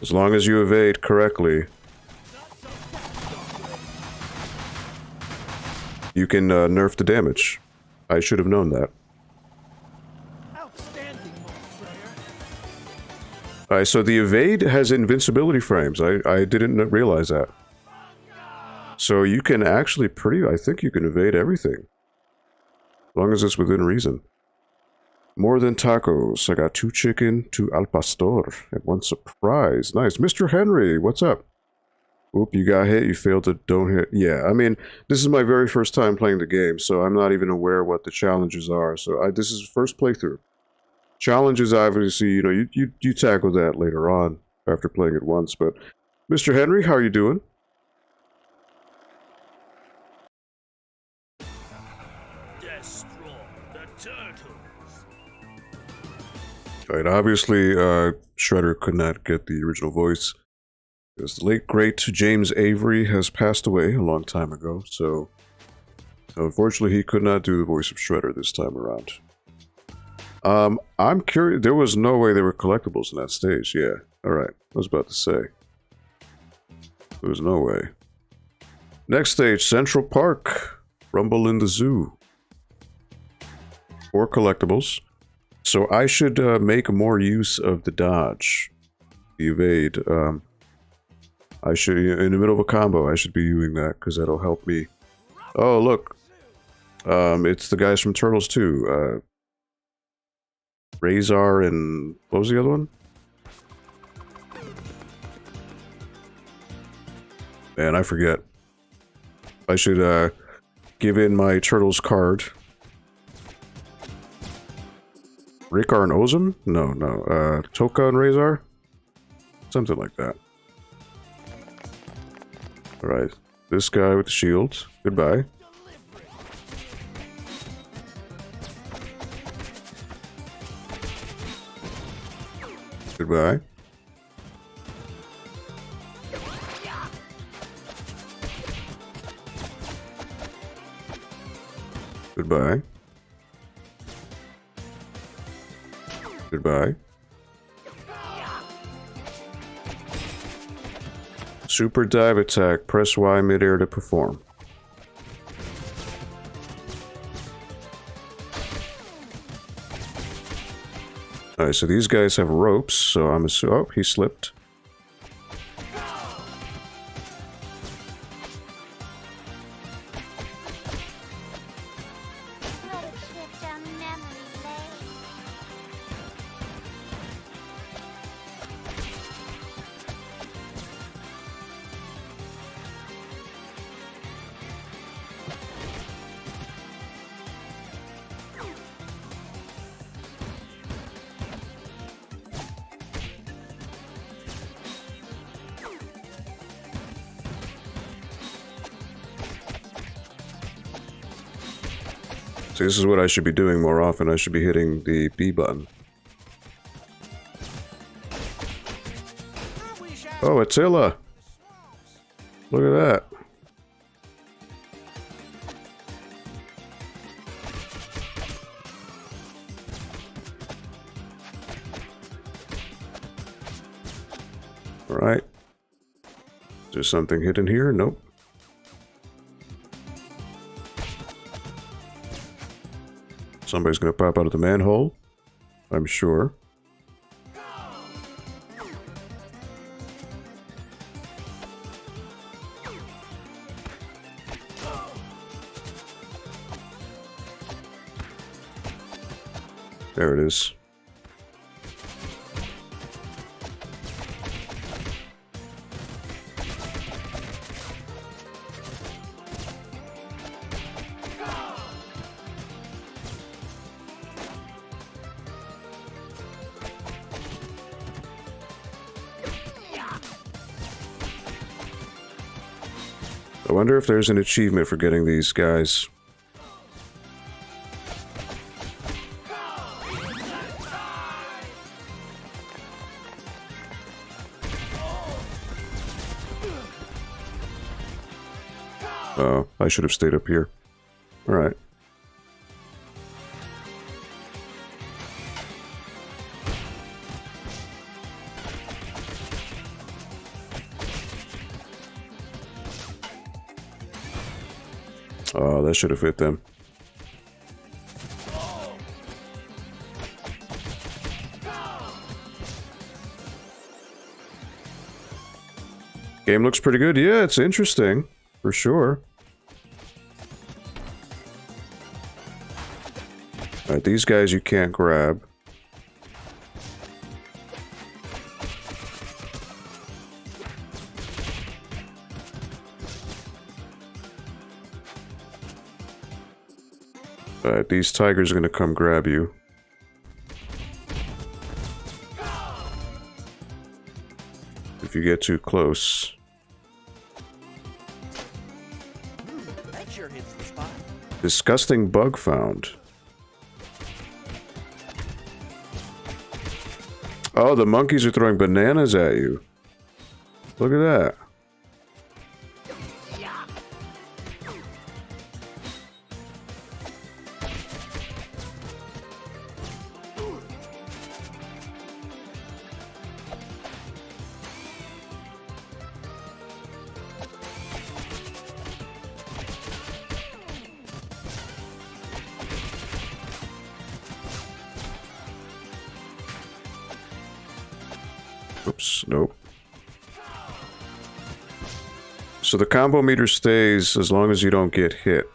As long as you evade correctly, you can nerf the damage. I should have known that. Alright, so the evade has invincibility frames. I didn't realize that. So you can actually I think you can evade everything. As long as it's within reason. More than tacos. I got 2 chicken, 2 al pastor, and 1 surprise. Nice. Mr. Henry, what's up? Oop, you got hit, you failed to don't hit. Yeah, I mean, this is my very first time playing the game, so I'm not even aware what the challenges are. So this is first playthrough. Challenges, obviously, you know, you tackle that later on after playing it once. But Mr. Henry, how are you doing? Destroy the turtles. All right, obviously, Shredder could not get the original voice. Because the late, great James Avery has passed away a long time ago, so unfortunately he could not do the voice of Shredder this time around. I'm curious, there was no way there were collectibles in that stage, yeah. Alright, I was about to say. There was no way. Next stage, Central Park. Rumble in the Zoo. 4 collectibles. So I should make more use of the dodge. The evade. I should, in the middle of a combo, I should be doing that, because that'll help me. Oh, look. It's the guys from Turtles 2. Razor and... what was the other one? Man, I forget. I should, give in my Turtles card. Rikar and Ozum? No. Toka and Razor? Something like that. Alright, this guy with the shield. Goodbye. Goodbye. Goodbye. Goodbye. Super dive attack. Press Y midair to perform. Alright, so these guys have ropes, so I'm assuming... Oh, he slipped. What a trip down memory lane. So this is what I should be doing more often. I should be hitting the B button. Oh, Attila! Look at that. Alright. Is there something hidden here? Nope. Somebody's gonna pop out of the manhole, I'm sure. There it is. I wonder if there's an achievement for getting these guys. Oh, I should have stayed up here. Alright. Oh, that should have hit them. Game looks pretty good. Yeah, it's interesting. For sure. Alright, these guys you can't grab. Alright, these tigers are gonna come grab you. If you get too close. That sure hits the spot. Disgusting bug found. Oh, the monkeys are throwing bananas at you. Look at that. Oops, nope. So the combo meter stays as long as you don't get hit.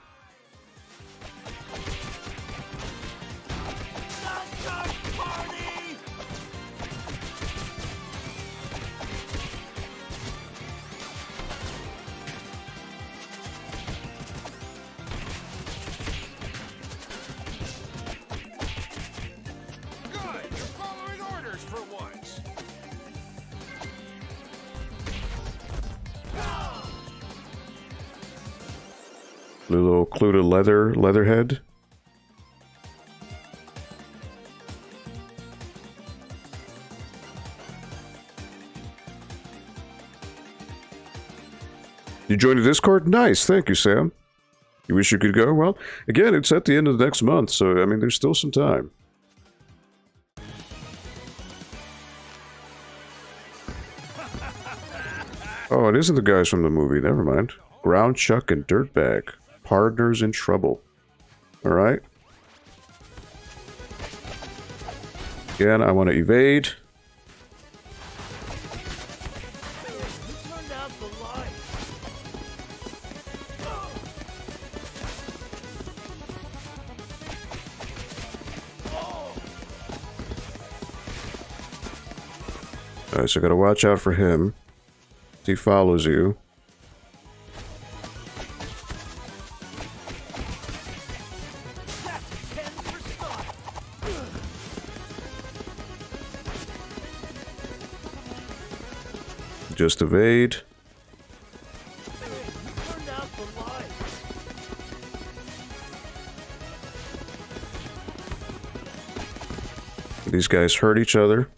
Good, you're following orders for once. Little occluded leatherhead. You joined the Discord? Nice, thank you, Sam. You wish you could go? Well, again, it's at the end of the next month, so, I mean, there's still some time. Oh, it isn't the guys from the movie, never mind. Ground Chuck and Dirtbag. Partners in trouble. Alright. Again, I want to evade. Turn out the light. Alright, so I gotta watch out for him. He follows you. Just evade. Turn out the light. These guys hurt each other.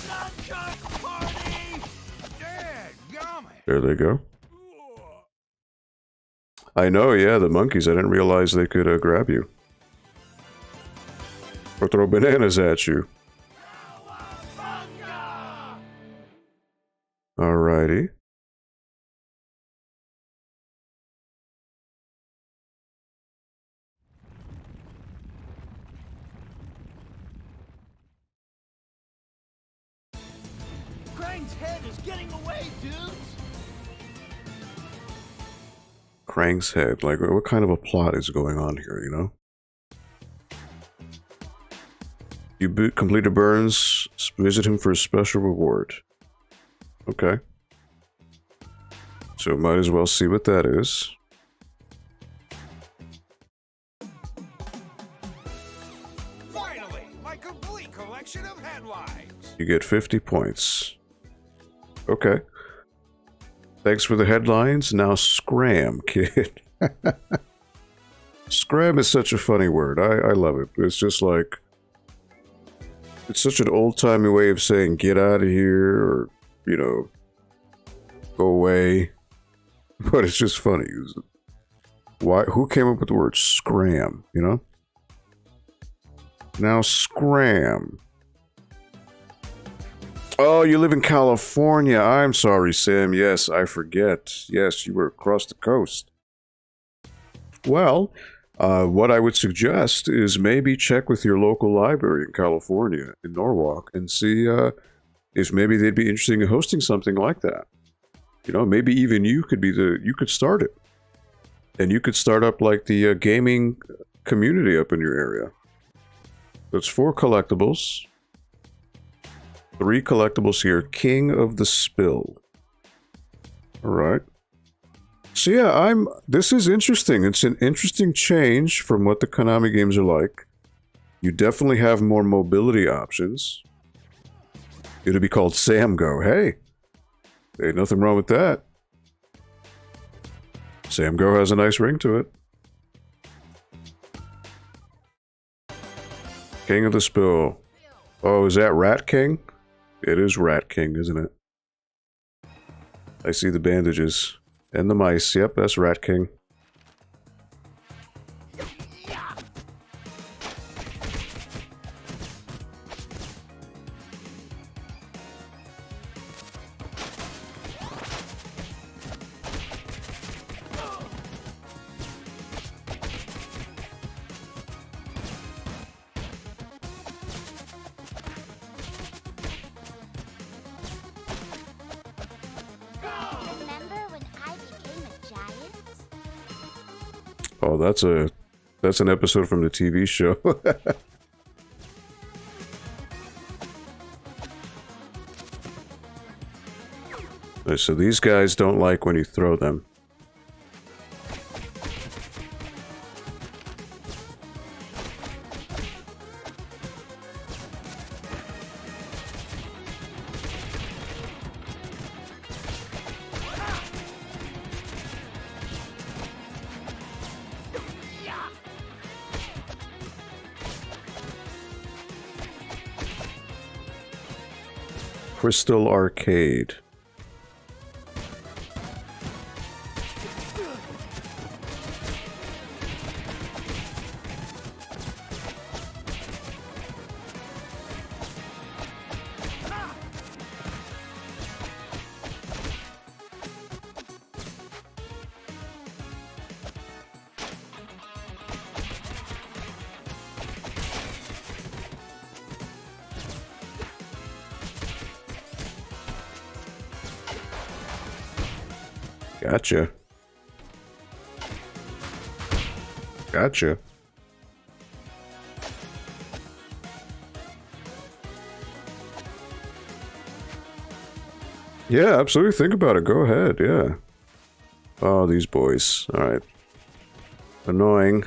Nunchuck party! Dadgummit! There they go. I know, yeah, the monkeys. I didn't realize they could grab you. Or throw bananas at you. Alrighty. Krang's head is getting away, dudes. Krang's head. Like, what kind of a plot is going on here, you know? You completed Burns. Visit him for a special reward. Okay. So might as well see what that is. Finally, my complete collection of headlines! You get 50 points. Okay. Thanks for the headlines. Now scram, kid. Scram is such a funny word. I love it. It's just like... It's such an old-timey way of saying get out of here, or, you know, go away. But it's just funny. Why? Who came up with the word scram, you know? Now scram. Oh, you live in California. I'm sorry, Sam. Yes, I forget. Yes, you were across the coast. Well, what I would suggest is maybe check with your local library in California, in Norwalk, and see if maybe they'd be interested in hosting something like that. You know, maybe even you could you could start it. And you could start up like the gaming community up in your area. That's 4 collectibles. 3 collectibles here. King of the Spill. Alright. So yeah, this is interesting. It's an interesting change from what the Konami games are like. You definitely have more mobility options. It'll be called Sam Go. Hey! Ain't nothing wrong with that. Sam Go has a nice ring to it. King of the Spill. Oh, is that Rat King? It is Rat King, isn't it? I see the bandages. And the mice. Yep, that's Rat King. Remember when I became a giant? Oh, that's an episode from the TV show. So these guys don't like when you throw them. Crystal Arcade. Gotcha. Gotcha. Yeah, absolutely. Think about it. Go ahead. Yeah. Oh, these boys. All right. Annoying.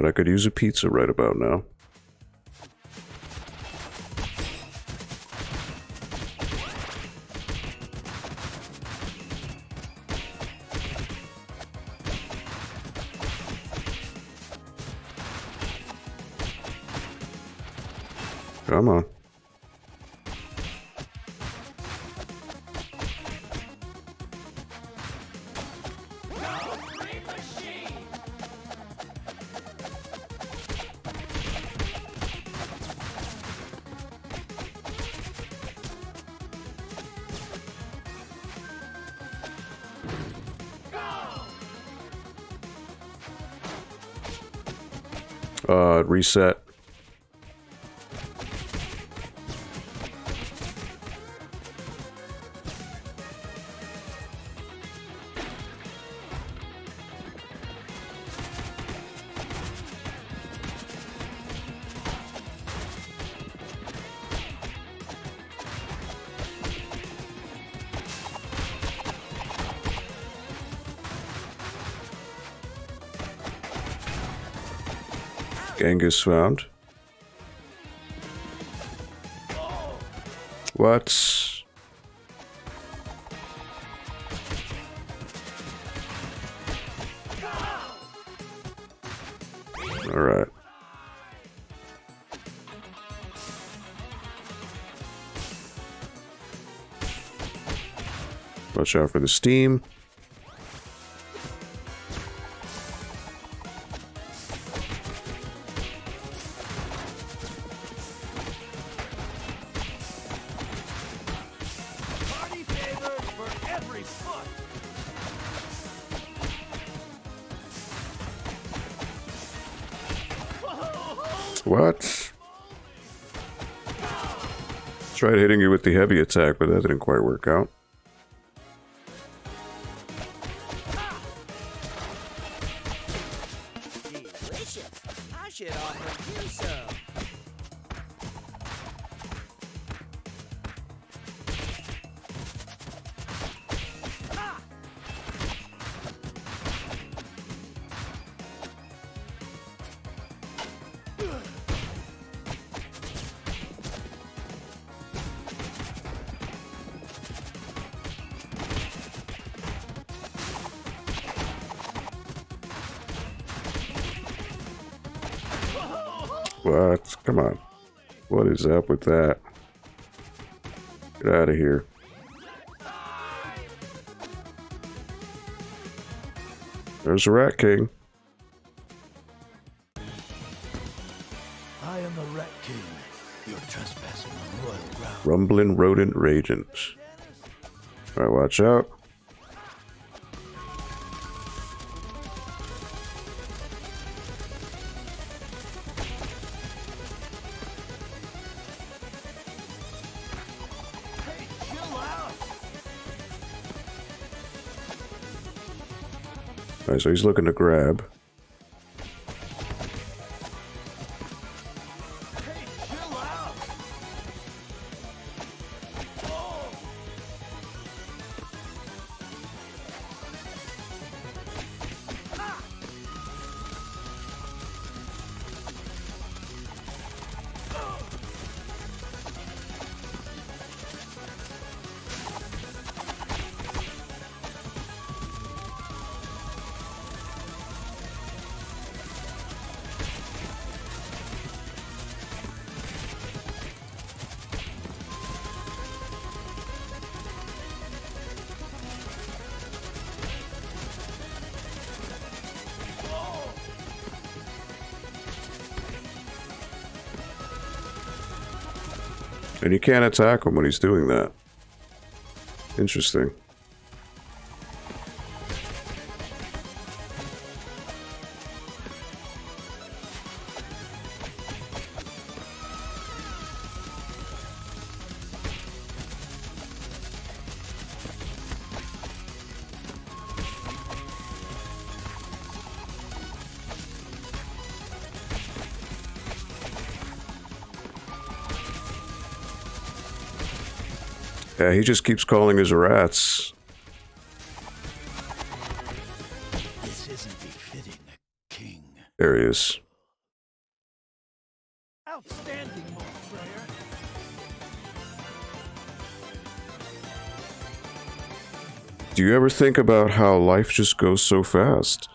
I could use a pizza right about now. Come on. Reset. Genghis found. What? All right. Watch out for the steam. What? Tried hitting you with the heavy attack, but that didn't quite work out. Delicious. I should offer you some. What? Come on. What is up with that? Get out of here. There's a Rat King. I am the Rat King. You're trespassing on royal ground. Rumbling rodent ragins. Alright, watch out. Alright, so he's looking to grab. And you can't attack him when he's doing that. Interesting. Yeah, he just keeps calling his rats. This isn't befitting a king. There he is. Outstanding, Lord Freya. Do you ever think about how life just goes so fast?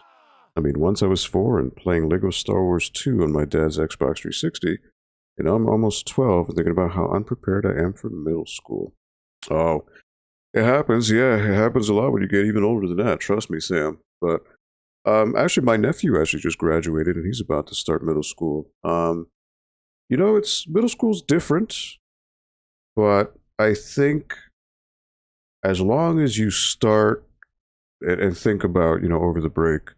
I mean, once I was 4 and playing Lego Star Wars 2 on my dad's Xbox 360, and I'm almost 12 and thinking about how unprepared I am for middle school. Oh, it happens. Yeah, it happens a lot when you get even older than that. Trust me, Sam. But actually, my nephew actually just graduated, and he's about to start middle school. You know, it's middle school's different, but I think as long as you start and think about, you know, over the break,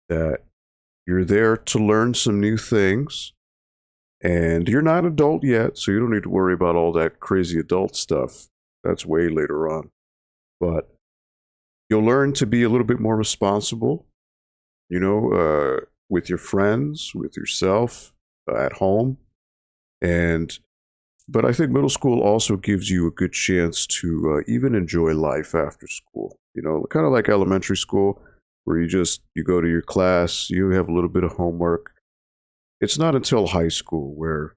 that you're there to learn some new things, and you're not adult yet, so you don't need to worry about all that crazy adult stuff. That's way later on. But you'll learn to be a little bit more responsible, you know, with your friends, with yourself, at home. But I think middle school also gives you a good chance to even enjoy life after school. You know, kind of like elementary school, where you go to your class, you have a little bit of homework. It's not until high school where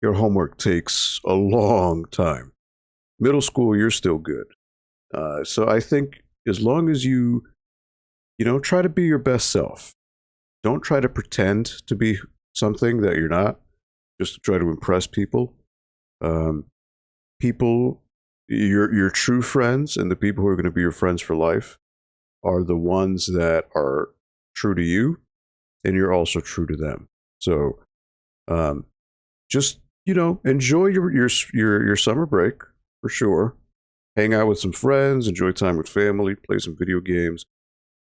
your homework takes a long time. Middle school, you're still good. So I think as long as you know, try to be your best self. Don't try to pretend to be something that you're not, just to try to impress people. Your true friends and the people who are going to be your friends for life are the ones that are true to you, and you're also true to them. So, just, you know, enjoy your summer break for sure. Hang out with some friends, enjoy time with family, play some video games.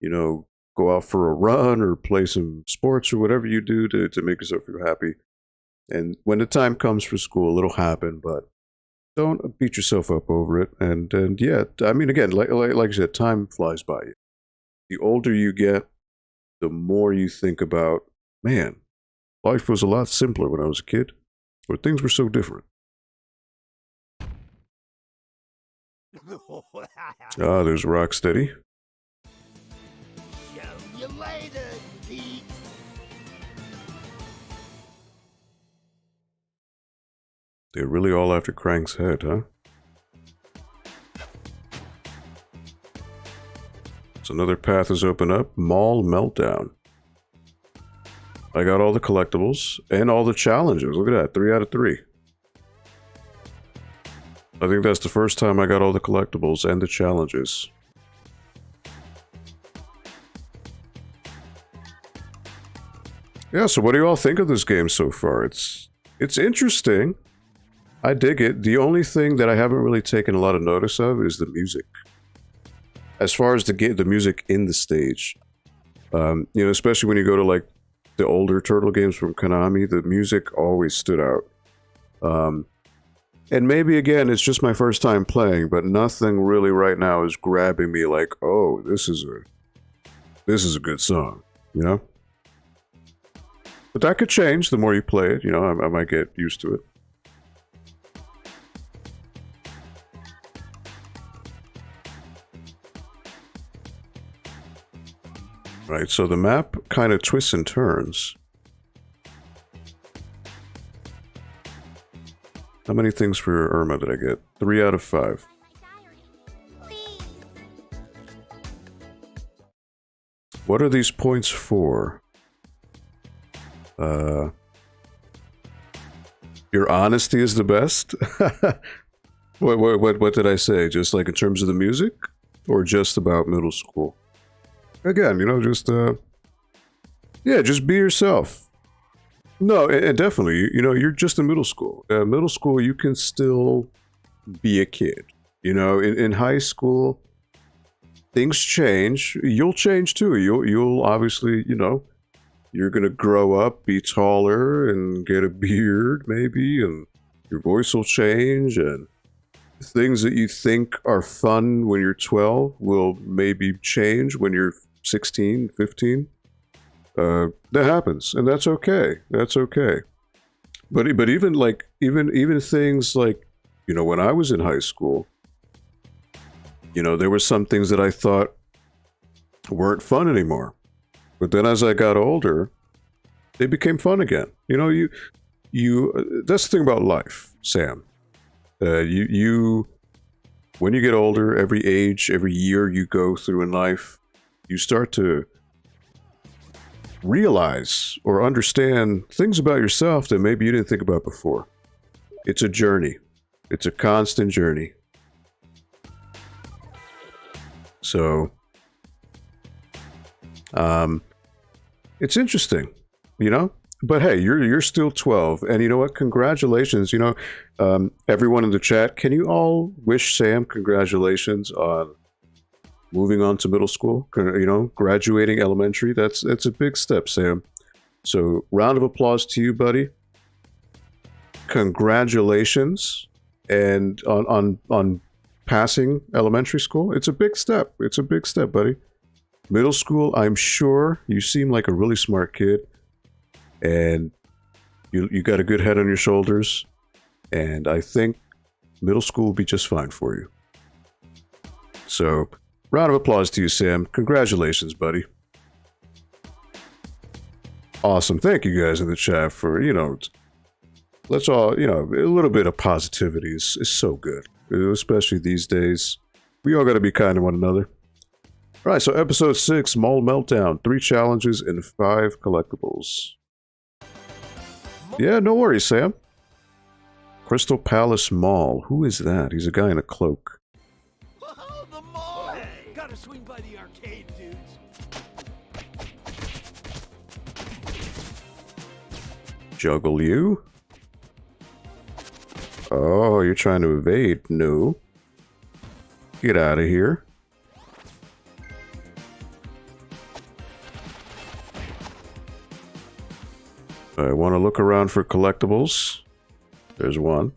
You know, go out for a run or play some sports or whatever you do to make yourself feel happy. And when the time comes for school, it'll happen, but don't beat yourself up over it. And yeah, I mean, again, like I said, time flies by you. The older you get, the more you think about, man, life was a lot simpler when I was a kid, where things were so different. Ah, there's Rocksteady. Show you later, geek. They're really all after Krang's head, huh? So another path has opened up. Mall Meltdown. I got all the collectibles and all the challenges. Look at that, 3 out of 3. I think that's the first time I got all the collectibles and the challenges. Yeah, so what do you all think of this game so far? It's interesting. I dig it. The only thing that I haven't really taken a lot of notice of is the music. As far as the music in the stage, you know, especially when you go to like the older Turtle games from Konami, the music always stood out. And maybe again, it's just my first time playing, but nothing really right now is grabbing me like, oh, this is a good song, you know? But that could change the more you play it, you know, I might get used to it. Right, so the map kind of twists and turns. How many things for Irma did I get? 3 out of 5. What are these points for? Your honesty is the best? What did I say? Just like in terms of the music? Or just about middle school? Again, you know, just, yeah, just be yourself. No, and definitely, you know, you're just in middle school. Middle school, you can still be a kid. You know, in high school, things change. You'll change too. You'll obviously, you know, you're gonna grow up, be taller, and get a beard, maybe, and your voice will change, and things that you think are fun when you're 12 will maybe change when you're 16, 15. That happens, and that's okay. That's okay. But even like even things like, you know, when I was in high school, you know, there were some things that I thought weren't fun anymore. But then as I got older, they became fun again. You know, you that's the thing about life, Sam. You when you get older, every age, every year you go through in life, you start to realize or understand things about yourself that maybe you didn't think about before. It's a journey. It's a constant journey. So, it's interesting, you know? But hey, you're still 12, and you know what? Congratulations. You know, everyone in the chat, can you all wish Sam congratulations on moving on to middle school? You know, graduating elementary. That's a big step, Sam. So, round of applause to you, buddy. Congratulations, and on passing elementary school. It's a big step. It's a big step, buddy. Middle school, I'm sure you seem like a really smart kid. And you got a good head on your shoulders, and I think middle school will be just fine for you. So, round of applause to you, Sam. Congratulations, buddy. Awesome. Thank you guys in the chat for, you know, let's all, you know, a little bit of positivity is so good, especially these days. We all got to be kind to one another. All right, so episode 6, Mall Meltdown, 3 challenges and 5 collectibles. Yeah, no worries, Sam. Crystal Palace Mall. Who is that? He's a guy in a cloak. Oh, the mall! Hey, gotta swing by the arcade, dudes. Juggle you? Oh, you're trying to evade? No. Get out of here. I want to look around for collectibles. There's one.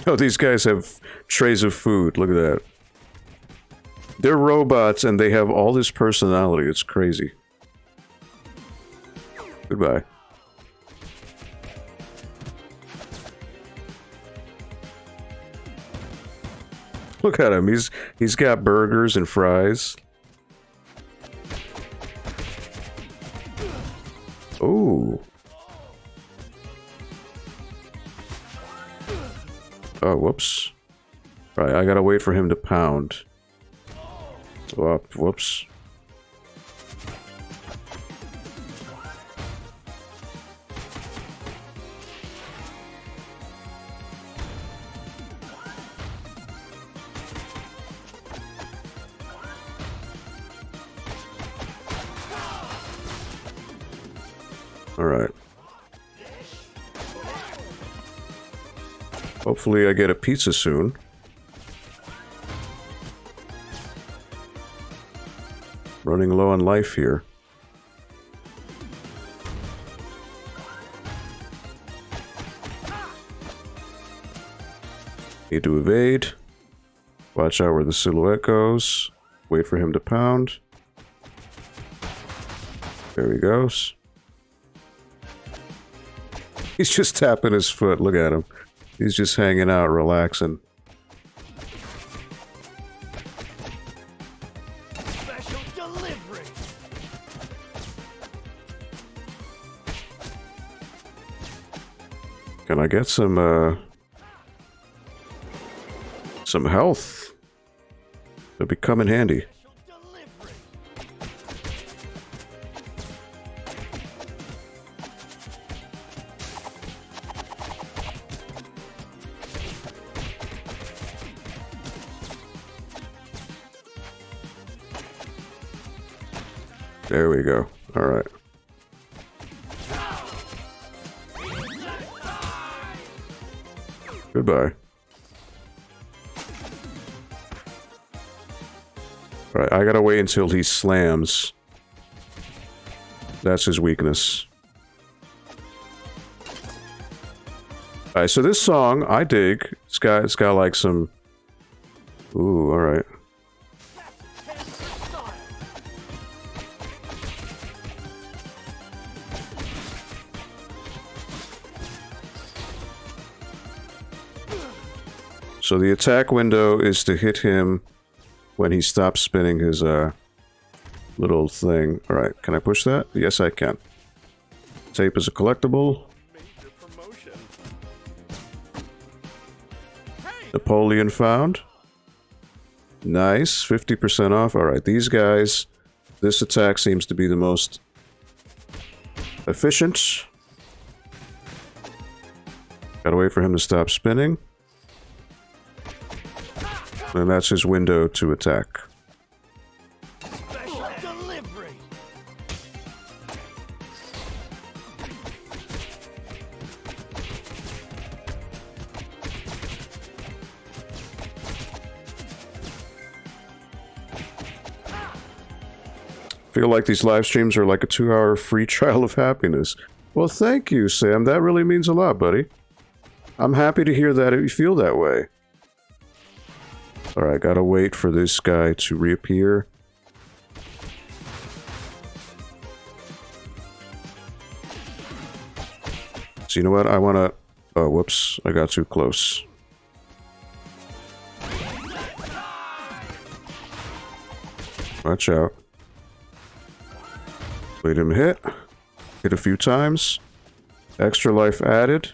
Oh, these guys have trays of food. Look at that. They're robots and they have all this personality. It's crazy. Goodbye. Look at him. He's got burgers and fries. Oh. Oh, whoops. Right, I gotta wait for him to pound. Whoops. Alright. Hopefully I get a pizza soon. Running low on life here. Need to evade. Watch out where the silhouette goes. Wait for him to pound. There he goes. He's just tapping his foot. Look at him. He's just hanging out, relaxing. Special delivery. Can I get some health? That'd be come in handy. Special delivery. There we go. Alright. Goodbye. Alright, I gotta wait until he slams. That's his weakness. Alright, so this song, I dig. It's got like some... Ooh, alright. So the attack window is to hit him when he stops spinning his little thing. Alright, can I push that? Yes, I can. Tape is a collectible. Major promotion. Napoleon found. Nice, 50% off. Alright, these guys, this attack seems to be the most efficient. Gotta wait for him to stop spinning. And that's his window to attack. Special delivery. Feel like these live streams are like a 2-hour free trial of happiness. Well, thank you, Sam. That really means a lot, buddy. I'm happy to hear that you feel that way. Alright, gotta wait for this guy to reappear. So you know what? I wanna... Oh, whoops. I got too close. Watch out. Wait him hit. Hit a few times. Extra life added.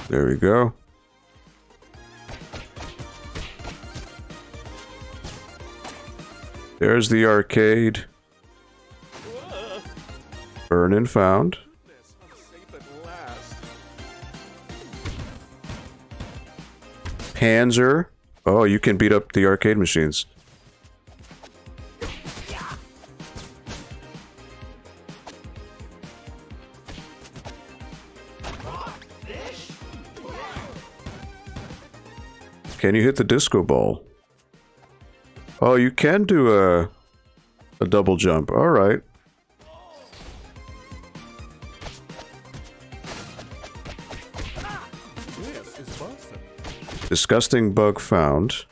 There we go. There's the arcade. Burn and found. I'm safe at last. Panzer. Oh, you can beat up the arcade machines. Can you hit the disco ball? Oh, you can do a double jump. All right. This is busted. Disgusting bug found.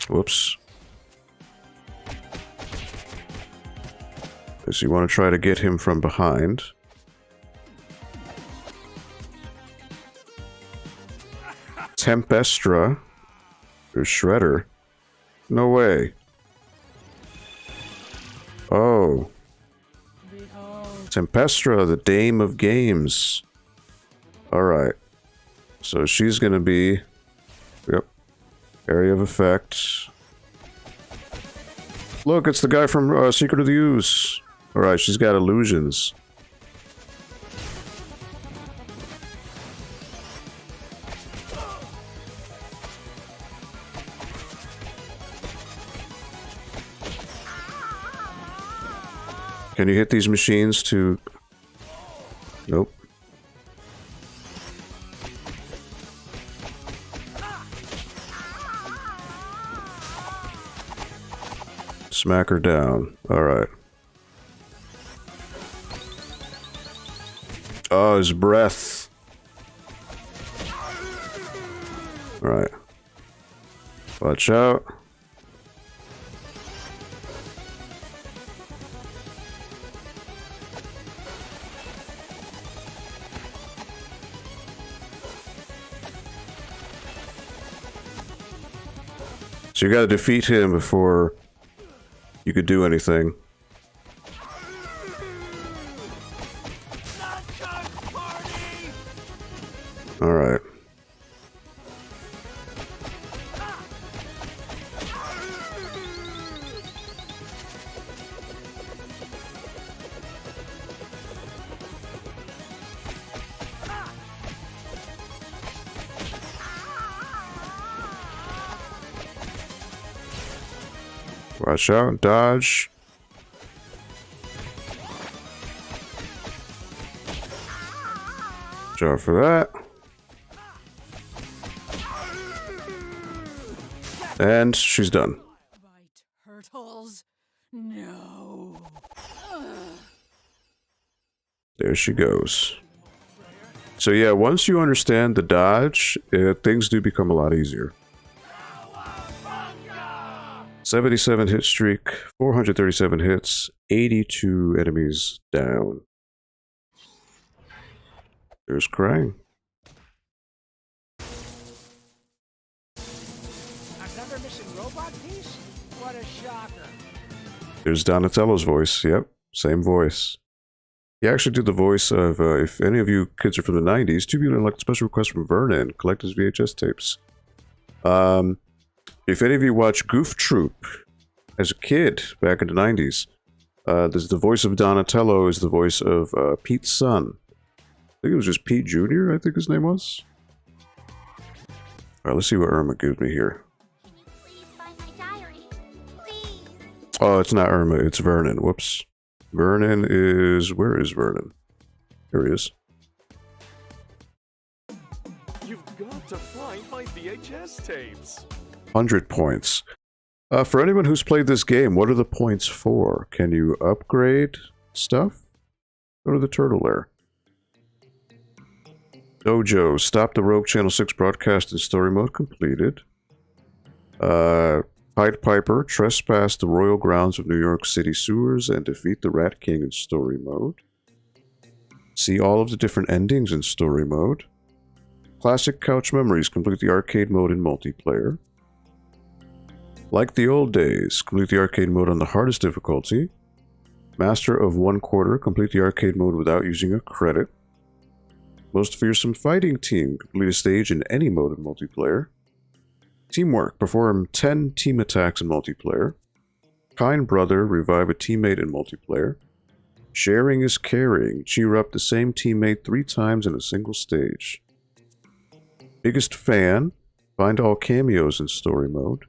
Whoops. So you want to try to get him from behind. Tempestra. Or Shredder. No way. Oh. Tempestra, the Dame of Games. Alright. So she's gonna be... Yep. Area of effect. Look, it's the guy from Secret of the Ooze. Alright, she's got illusions. Can you hit these machines to... Nope. Smack her down. Alright. Oh, his breath. Alright. Watch out. So you gotta defeat him before you could do anything. Alright. Watch out, dodge. Watch out for that. And she's done. My turtles? No. There she goes. So yeah, once you understand the dodge, things do become a lot easier. 77 hit streak, 437 hits, 82 enemies down. There's Krang. Another missing robot piece? What a shocker. There's Donatello's voice. Yep, same voice. He actually did the voice of, if any of you kids are from the 90s, Tubular like special request from Vernon, collect his VHS tapes. If any of you watched Goof Troop as a kid back in the 90s, the voice of Donatello is the voice of Pete's son. I think it was just Pete Jr., I think his name was. Alright, let's see what Irma gives me here. Can you please find my diary? Please. Oh, it's not Irma, it's Vernon. Whoops. Vernon is... Where is Vernon? Here he is. You've got to find my VHS tapes. 100 points. For anyone who's played this game, what are the points for? Can you upgrade stuff? Go to the turtle lair. Dojo, stop the Rogue Channel 6 broadcast in story mode completed. Pied Piper, trespass the royal grounds of New York City sewers and defeat the Rat King in story mode. See all of the different endings in story mode. Classic Couch Memories, complete the arcade mode in multiplayer. Like the old days, complete the arcade mode on the hardest difficulty. Master of 1/4, complete the arcade mode without using a credit. Most fearsome fighting team, complete a stage in any mode in multiplayer. Teamwork, perform 10 team attacks in multiplayer. Kind brother, revive a teammate in multiplayer. Sharing is caring, cheer up the same teammate 3 times in a single stage. Biggest fan, find all cameos in story mode.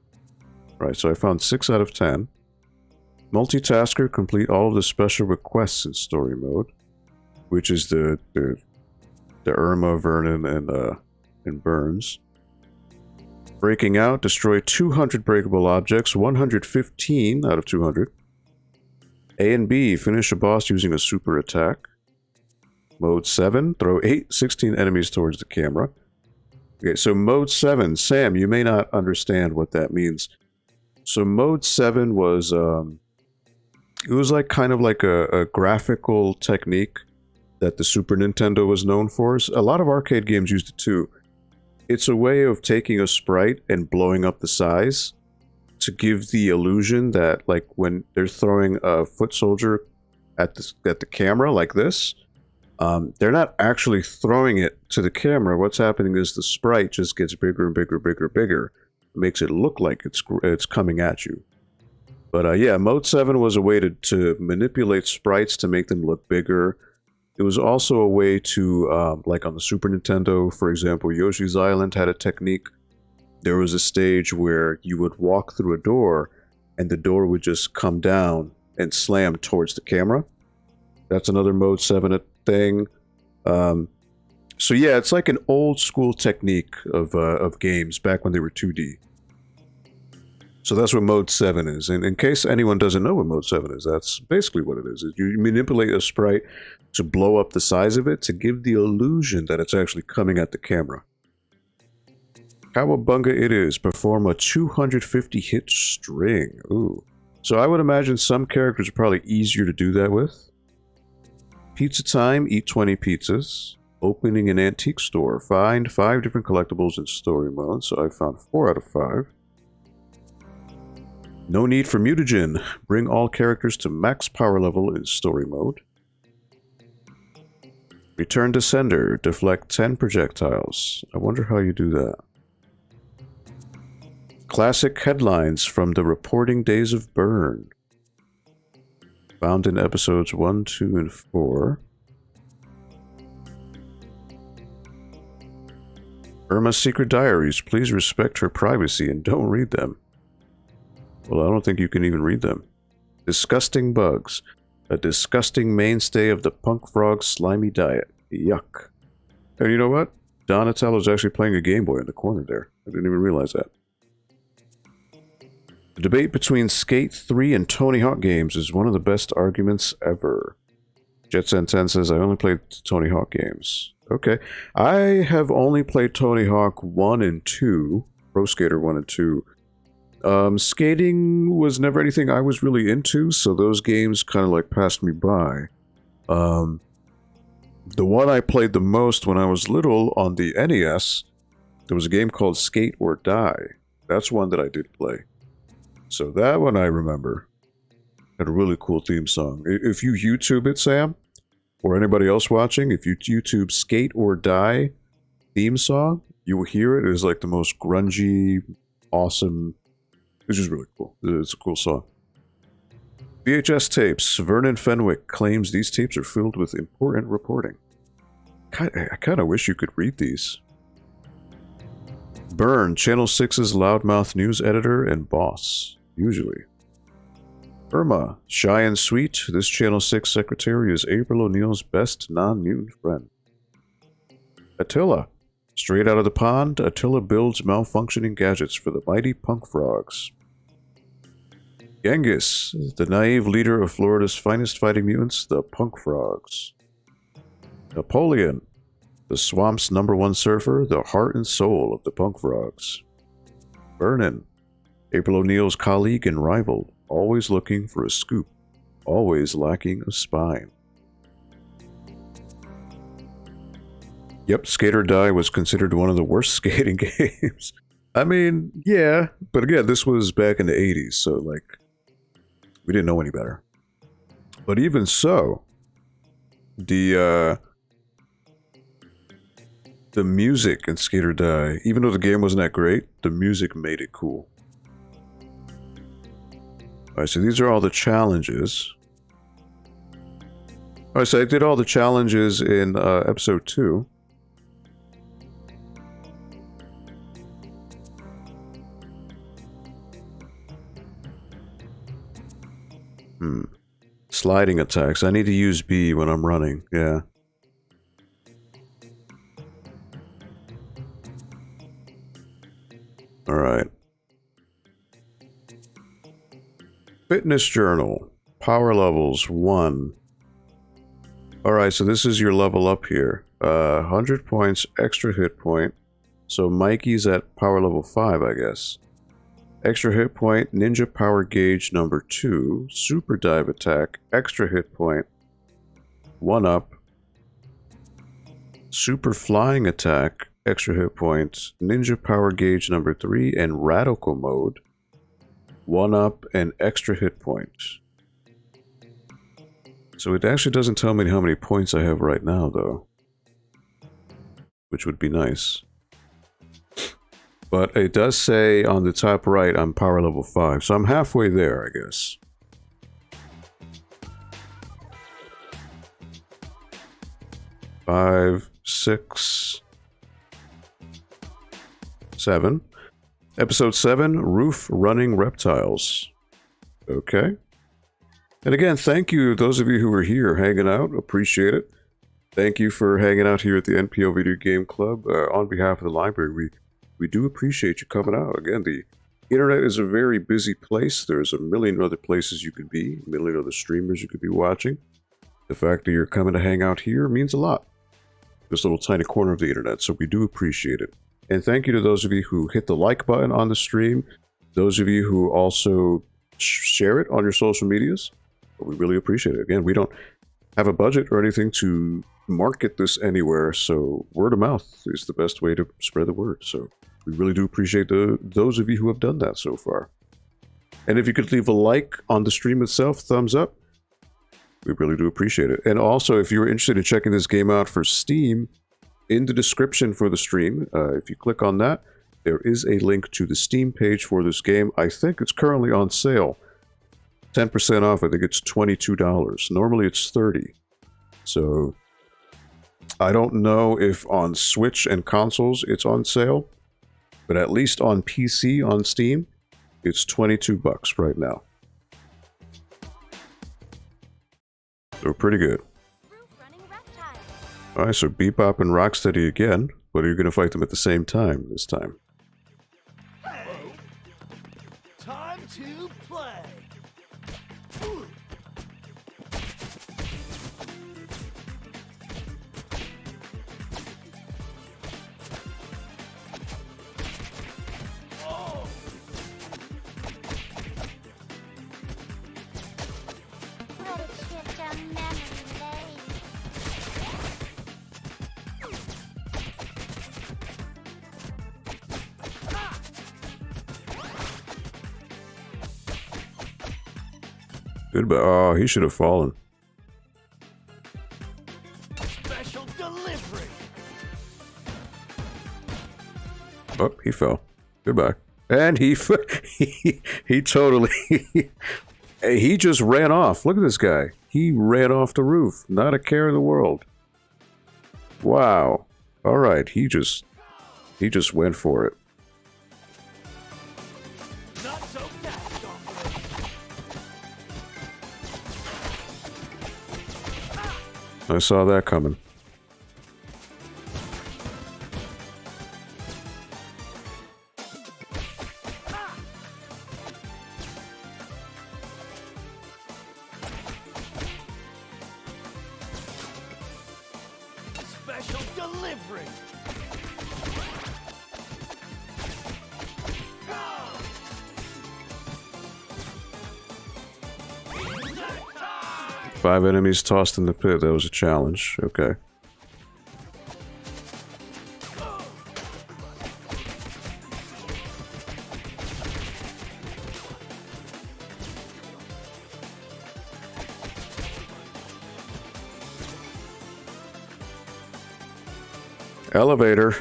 Right, so I found 6 out of 10. Multitasker, complete all of the special requests in story mode, which is the Irma, Vernon, and Burns. Breaking out, destroy 200 breakable objects, 115 out of 200. A and B, finish a boss using a super attack. Mode 7, throw 16 enemies towards the camera. Okay, so Mode 7, Sam, you may not understand what that means. So Mode 7 was, it was like kind of like a graphical technique that the Super Nintendo was known for. A lot of arcade games used it too. It's a way of taking a sprite and blowing up the size to give the illusion that, like, when they're throwing a foot soldier at the camera like this, they're not actually throwing it to the camera. What's happening is the sprite just gets bigger and bigger, bigger, bigger. It makes it look like it's coming at you. But yeah, Mode 7 was a way to manipulate sprites to make them look bigger. It was also a way to, like on the Super Nintendo, for example, Yoshi's Island had a technique. There was a stage where you would walk through a door, and the door would just come down and slam towards the camera. That's another Mode 7 thing. So yeah, it's like an old school technique of games back when they were 2D. So that's what Mode 7 is. And in case anyone doesn't know what Mode 7 is, that's basically what it is. You manipulate a sprite to blow up the size of it to give the illusion that it's actually coming at the camera. Cowabunga it is. Perform a 250 hit string. Ooh. So I would imagine some characters are probably easier to do that with. Pizza time, eat 20 pizzas. Opening an antique store. Find 5 different collectibles in story mode. So I found 4 out of 5. No need for mutagen. Bring all characters to max power level in story mode. Return to sender. Deflect 10 projectiles. I wonder how you do that. Classic headlines from the reporting days of Burn. Found in episodes 1, 2, and 4. Irma's secret diaries. Please respect her privacy and don't read them. Well, I don't think you can even read them. Disgusting bugs. A disgusting mainstay of the punk frog's slimy diet. Yuck. And you know what? Donatello's actually playing a Game Boy in the corner there. I didn't even realize that. The debate between Skate 3 and Tony Hawk games is one of the best arguments ever. Jetson 10 says, I only played Tony Hawk games. Okay. I have only played Tony Hawk 1 and 2. Pro Skater 1 and 2. Skating was never anything I was really into, so those games kind of like passed me by. The one I played the most when I was little on the NES, there was a game called Skate or Die. That's one that I did play. So that one I remember. Had a really cool theme song. If you YouTube it, Sam, or anybody else watching, if you YouTube Skate or Die theme song, you will hear it. It is like the most grungy, awesome. It's just really cool. It's a cool song. VHS tapes. Vernon Fenwick claims these tapes are filled with important reporting. I kind of wish you could read these. Byrne, Channel 6's loudmouth news editor and boss, usually. Irma, shy and sweet, this Channel 6 secretary is April O'Neil's best non-mutant friend. Attila, straight out of the pond, Attila builds malfunctioning gadgets for the mighty punk frogs. Genghis, the naive leader of Florida's finest fighting mutants, the punk frogs. Napoleon, the swamp's #1 surfer, the heart and soul of the punk frogs. Vernon, April O'Neil's colleague and rival, always looking for a scoop, always lacking a spine. Yep, Skate or Die was considered one of the worst skating games. I mean, yeah, but again, this was back in the 80s, so like, we didn't know any better. But even so, the music in Skate or Die, even though the game wasn't that great, the music made it cool. Alright, so these are all the challenges. Alright, so I did all the challenges in episode 2. Sliding attacks. I need to use B when I'm running, yeah. Alright. Fitness journal. Power levels 1. Alright, so this is your level up here. 100 points, extra hit point. So Mikey's at power level 5, I guess. Extra hit point, ninja power gauge number 2, super dive attack, extra hit point, 1 up, super flying attack, extra hit points, ninja power gauge number 3, and radical mode, 1 up and extra hit points. So it actually doesn't tell me how many points I have right now, though, which would be nice. But it does say on the top right I'm power level 5, so I'm halfway there, I guess. Five, 6, 7. Episode 7, Roof Running Reptiles. Okay. And again, thank you, those of you who are here hanging out. Appreciate it. Thank you for hanging out here at the NPL Video Game Club. On behalf of the library, we do appreciate you coming out. Again, the internet is a very busy place. There's a million other places you could be, a million other streamers you could be watching. The fact that you're coming to hang out here means a lot. This little tiny corner of the internet, so we do appreciate it. And thank you to those of you who hit the like button on the stream, those of you who also share it on your social medias. We really appreciate it. Again, we don't have a budget or anything to market this anywhere, so word of mouth is the best way to spread the word. So we really do appreciate those of you who have done that so far. And if you could leave a like on the stream itself, thumbs up, we really do appreciate it. And also, if you're interested in checking this game out for Steam, in the description for the stream, if you click on that, there is a link to the Steam page for this game. I think it's currently on sale. 10% off, I think it's $22. Normally it's $30. So I don't know if on Switch and consoles it's on sale, but at least on PC on Steam, It's $22 right now. So pretty good. Roof running reptile. Alright, so Bebop and Rocksteady again, but are you going to fight them at the same time this time? Hey! Time to play! Let it shift down memory lane. Goodbye. Oh, he should have fallen. Special delivery! Oh, he fell. Goodbye. And he he totally he just ran off. Look at this guy. He ran off the roof. Not a care in the world. Wow. All right. He just went for it. Not so fast, hombre! I saw that coming. Special delivery! Five enemies tossed in the pit. That was a challenge. Okay. Elevator.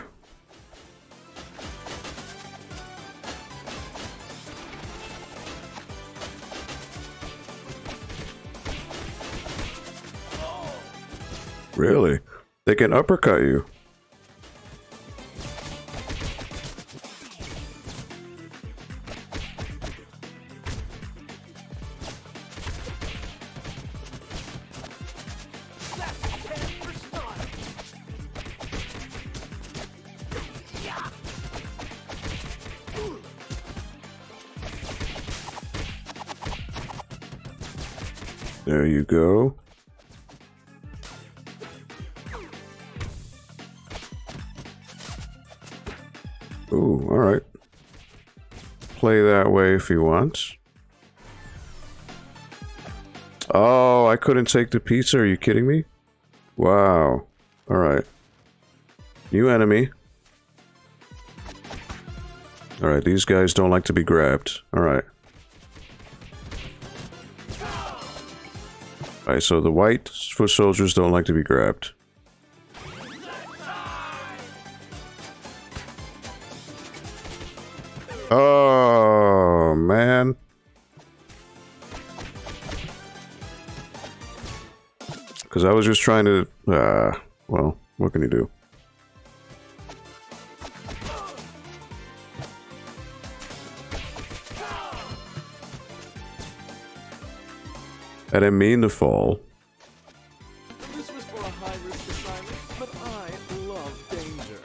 Really? They can uppercut you. That's 10 for style! There you go. Ooh, alright. Play that way if you want. Oh, I couldn't take the pizza. Are you kidding me? Wow. Alright. New enemy. Alright, these guys don't like to be grabbed. Alright. Alright, so the white foot soldiers don't like to be grabbed. Oh, man. Because I was just trying to... well, what can you do? I didn't mean to fall. This was for a high-risk assignment, but I love danger.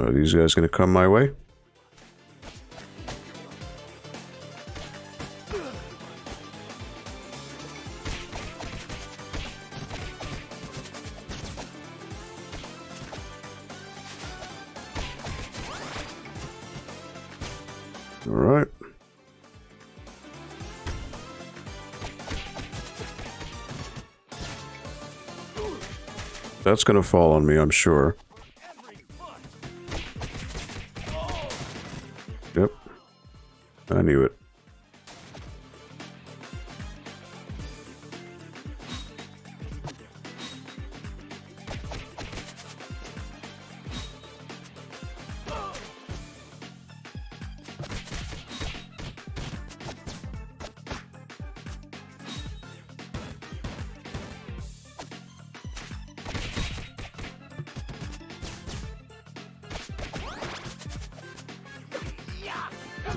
Are these guys gonna come my way? Alright. That's gonna fall on me, I'm sure. Yep. I knew it.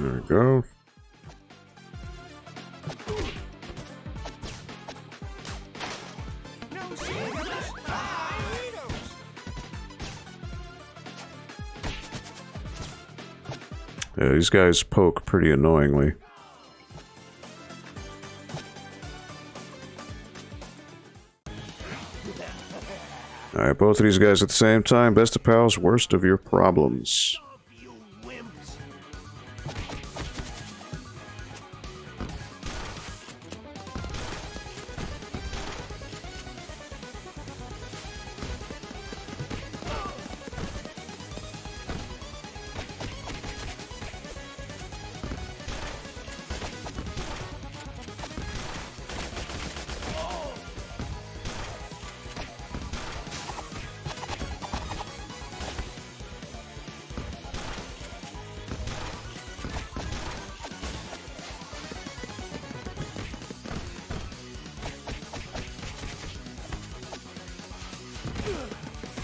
There we go. No serious. Burritos. Yeah, these guys poke pretty annoyingly. Alright, both of these guys at the same time. Best of pals, worst of your problems. You wimps.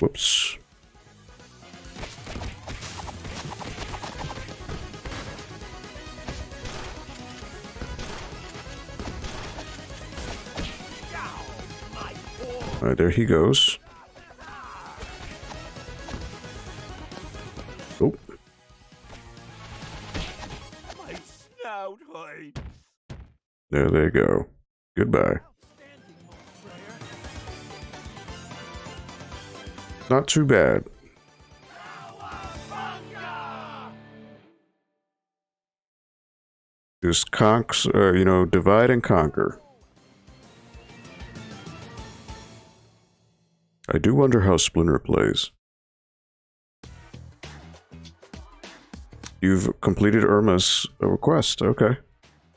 Whoops. Alright, there he goes. Oh. My snout hurts. There they go. Goodbye. Not too bad. Just divide and conquer. I do wonder how Splinter plays. You've completed Irma's request. Okay.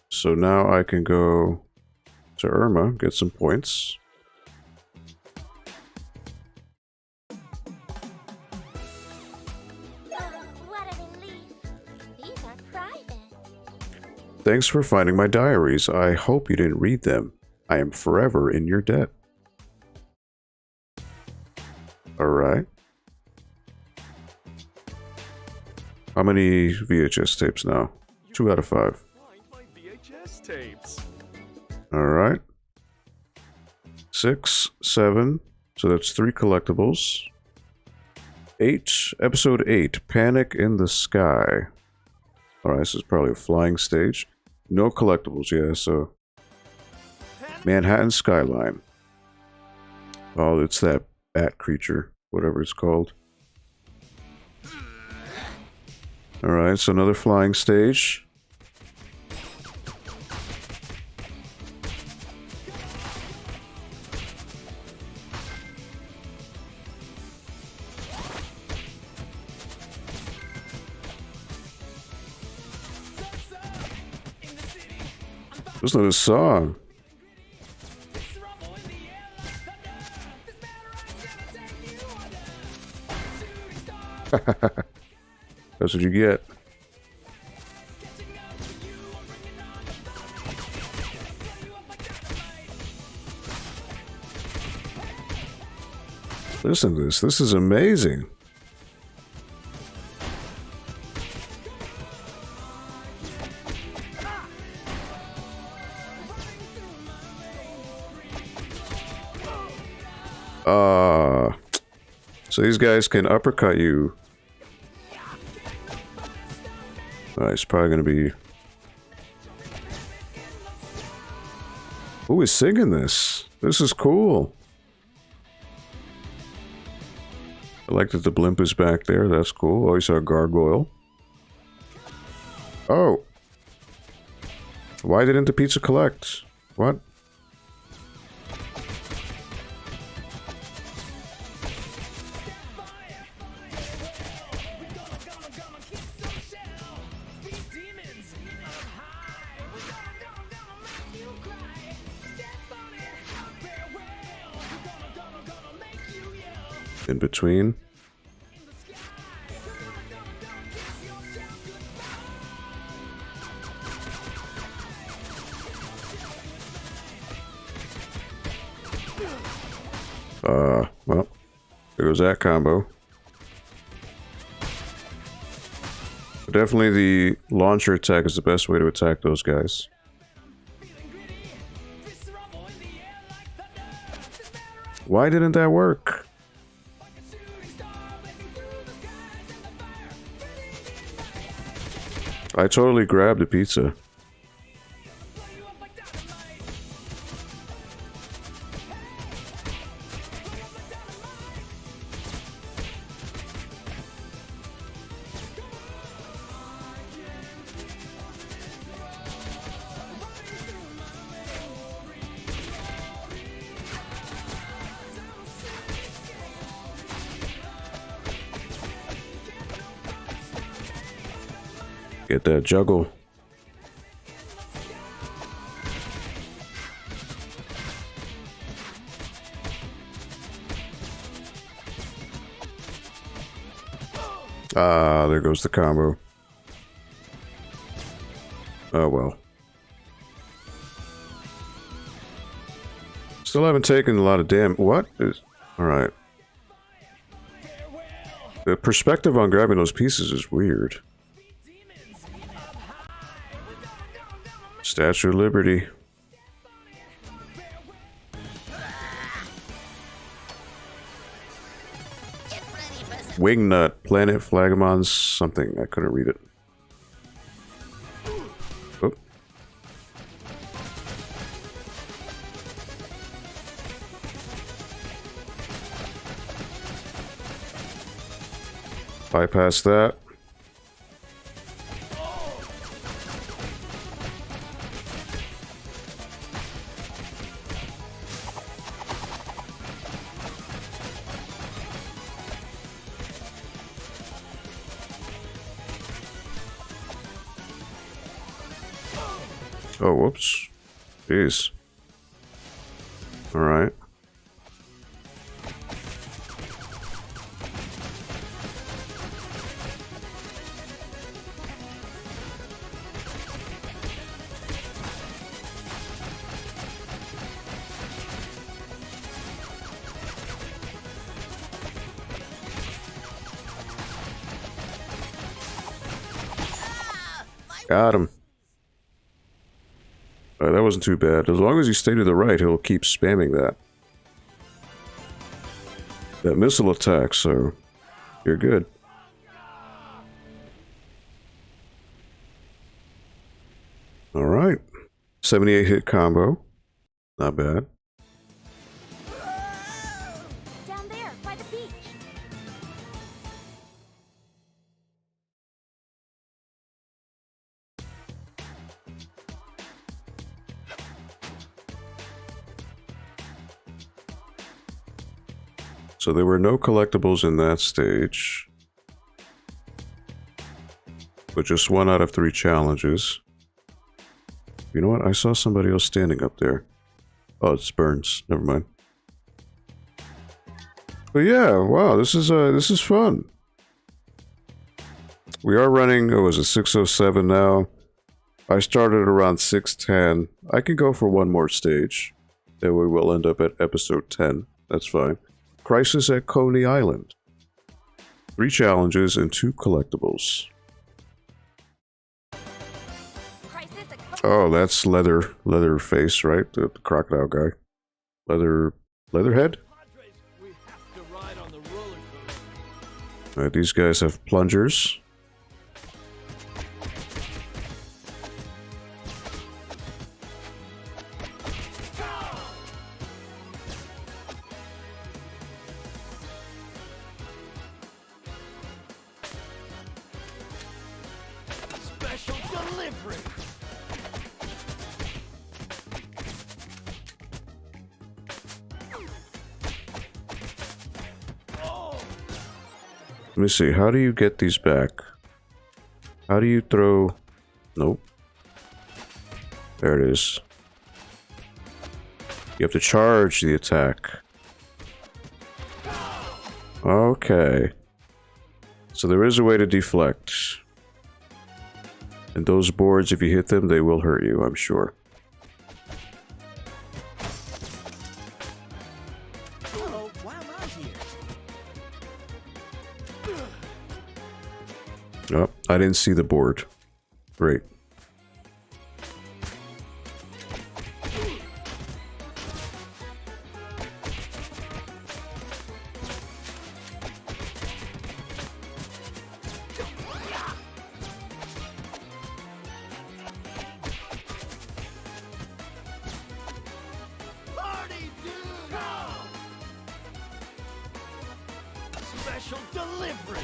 So now I can go to Irma, get some points. What a relief. These are private. Thanks for finding my diaries. I hope you didn't read them. I am forever in your debt. Alright. How many VHS tapes now? 2 out of 5. Find my VHS tapes. Alright. 6, 7. So that's 3 collectibles. 8. Episode 8. Panic in the Sky. Alright, this is probably a flying stage. No collectibles, yeah, so... Manhattan Skyline. Oh, it's that bat creature. Whatever it's called. Alright, so another flying stage. Listen to this song. That's what you get. Listen to this. This is amazing. So these guys can uppercut you. It's probably going to be... Who is singing this? This is cool. I like that the blimp is back there. That's cool. Oh, you saw a gargoyle. Oh. Why didn't the pizza collect? What? In between. Well, there goes that combo. Definitely the launcher attack is the best way to attack those guys. Why didn't that work? I totally grabbed the pizza. Get that juggle. Ah, there goes the combo. Oh well. Still haven't taken a lot of damage. What is... Alright. The perspective on grabbing those pieces is weird. Statue of Liberty. Wingnut, Planet Flagamons, something. I couldn't read it. Oh. Bypass that. Oh, whoops. Jeez. Alright. Got him. That wasn't too bad. As long as you stay to the right, he'll keep spamming that missile attack, so you're good. Alright. 78 hit combo. Not bad. Down there, by the beach. So there were no collectibles in that stage. But just 1 out of 3 challenges. You know what? I saw somebody else standing up there. Oh, it's Burns. Never mind. But yeah, wow, this is fun. We are running, oh, is it 6:07 now? I started around 6:10. I can go for one more stage. Then we will end up at episode 10. That's fine. Crisis at Coney Island. 3 challenges and 2 collectibles. Oh, that's Leatherface, right? The crocodile guy. Leatherhead? We have to ride on the roller coaster. Alright, these guys have plungers. Special delivery. Let me see, how do you get these back? How do you throw... Nope. There it is. You have to charge the attack. Okay. So there is a way to deflect. And those boards, if you hit them, they will hurt you, I'm sure. Oh, why am I here? Oh, I didn't see the board. Great. Party dude! Special delivery!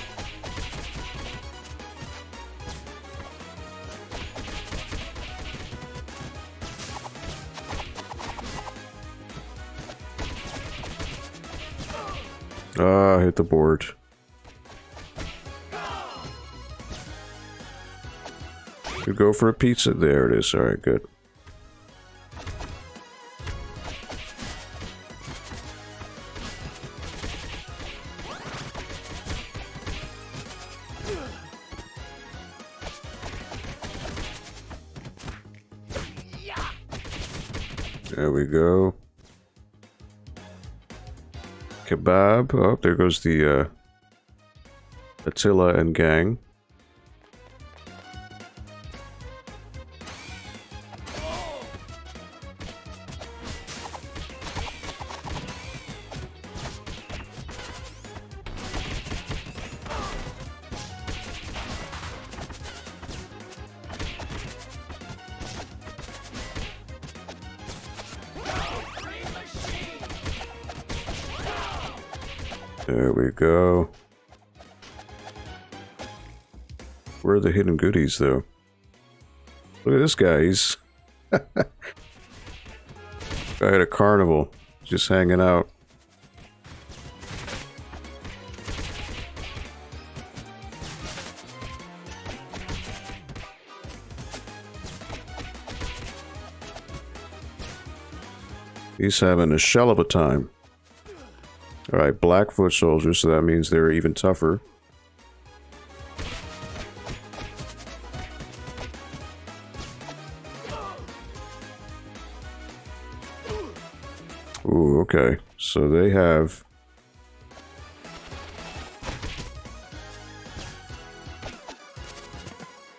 Ah, hit the board. You go for a pizza. There it is. All right, good. There we go. Kebab. Oh, there goes the Attila and gang. There we go. Where are the hidden goodies, though? Look at this guy. He's guy at a carnival, just hanging out. He's having a shell of a time. Alright, Blackfoot soldiers, so that means they're even tougher. Ooh, okay. So they have...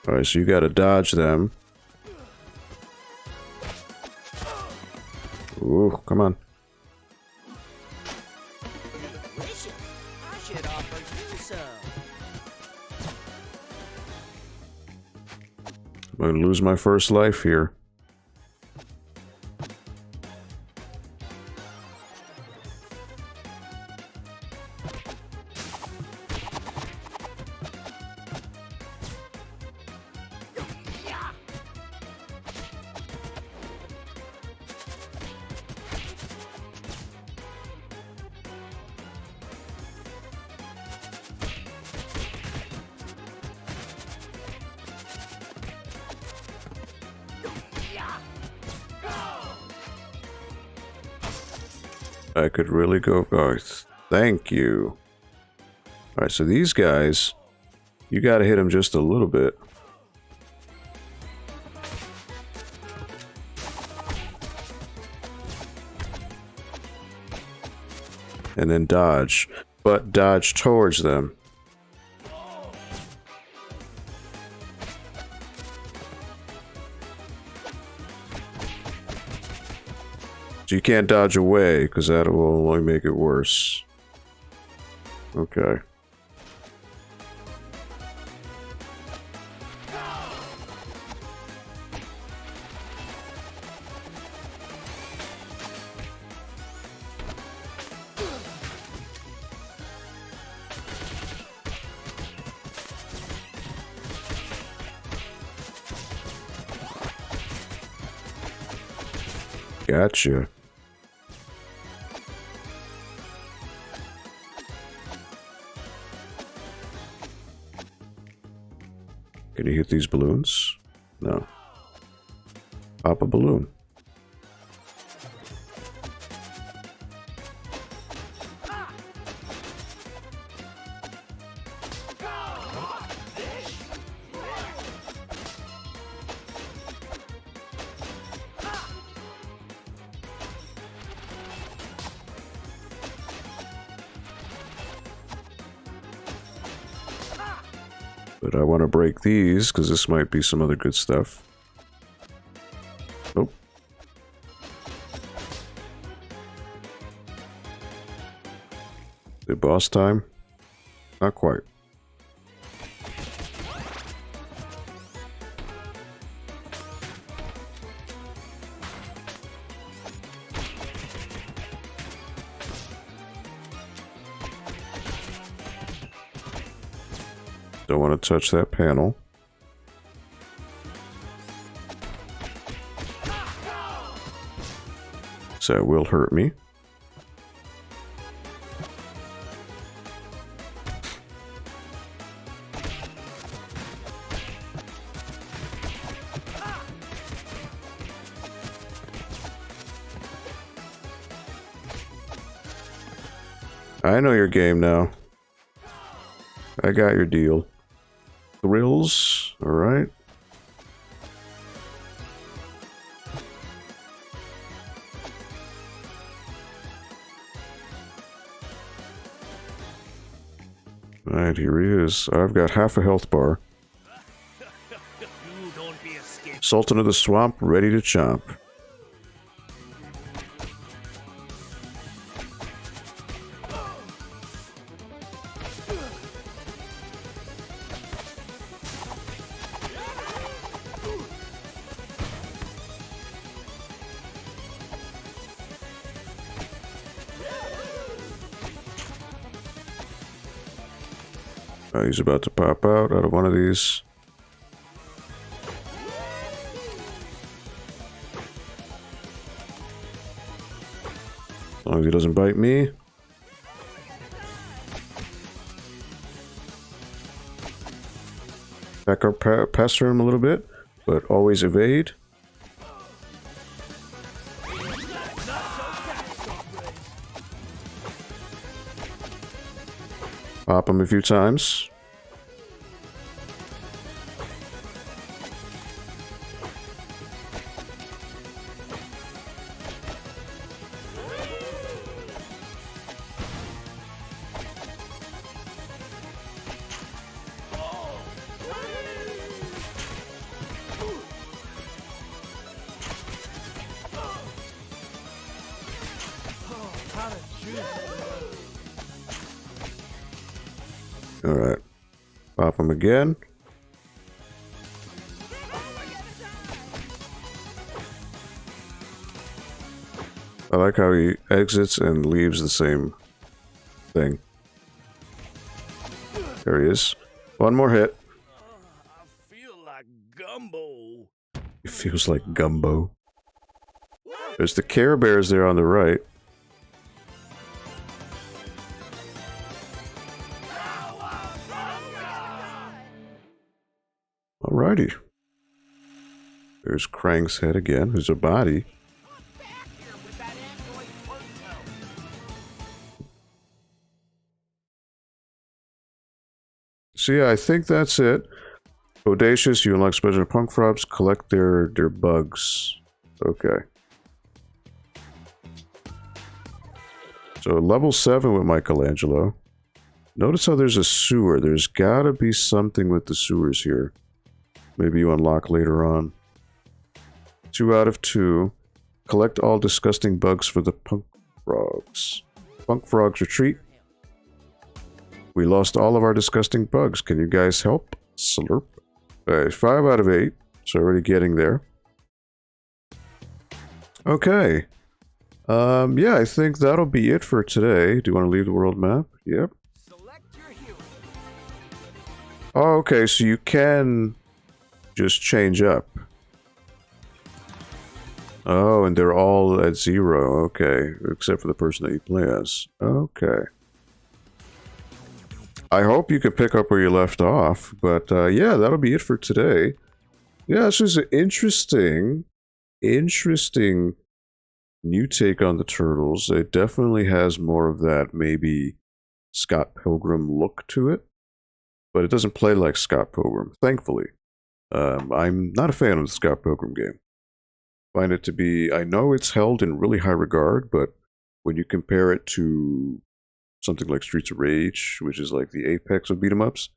Alright, so you gotta dodge them. Ooh, come on. I'm gonna lose my first life here. I could really go... Oh, thank you. Alright, so these guys, you gotta hit them just a little bit. And then dodge. But dodge towards them. So you can't dodge away, because that will only make it worse. Okay. Gotcha. Can you hit these balloons? No. Pop a balloon. But I want to break these, because this might be some other good stuff. Nope. The boss time? Not quite. Don't want to touch that panel. So that will hurt me. I know your game now. I got your deal. Thrills, alright. Alright, here he is. I've got half a health bar. You don't be a skip. Sultan of the Swamp, ready to chomp. He's about to pop out of one of these. As long as he doesn't bite me. Back up past him a little bit, but always evade. Pop him a few times. Alright. Pop him again. I like how he exits and leaves the same thing. There he is. One more hit. I feel like gumbo. It feels like gumbo. There's the Care Bears there on the right. Alrighty. There's Krang's head again. There's a body. So yeah, I think that's it. Audacious, you unlock special punk frogs, collect their bugs. Okay. So level 7 with Michelangelo. Notice how there's a sewer. There's gotta be something with the sewers here. Maybe you unlock later on. 2 out of 2. Collect all disgusting bugs for the punk frogs. Punk frogs retreat. We lost all of our disgusting bugs. Can you guys help? Slurp. Alright, 5 out of 8. So already getting there. Okay. Yeah, I think that'll be it for today. Do you want to leave the world map? Yep. Select your hero. Oh, okay, so you can just change up. Oh, and they're all at 0. Okay, except for the person that you play as. Okay. I hope you can pick up where you left off, but yeah, that'll be it for today. Yeah, this is an interesting new take on the Turtles. It definitely has more of that maybe Scott Pilgrim look to it, but it doesn't play like Scott Pilgrim, thankfully. I'm not a fan of the Scott Pilgrim game. Find it to be, I know it's held in really high regard, but when you compare it to something like Streets of Rage, which is like the apex of beat 'em ups,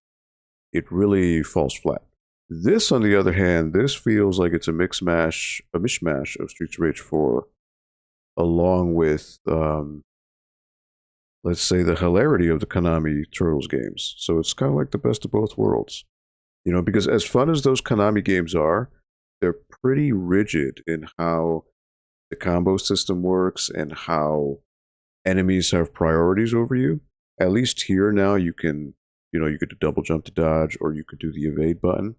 it really falls flat. This, on the other hand, this feels like it's a mishmash of Streets of Rage 4, along with, let's say, the hilarity of the Konami Turtles games. So it's kind of like the best of both worlds. You know, because as fun as those Konami games are, they're pretty rigid in how the combo system works and how enemies have priorities over you. At least here now you can, you could do double jump to dodge, or you could do the evade button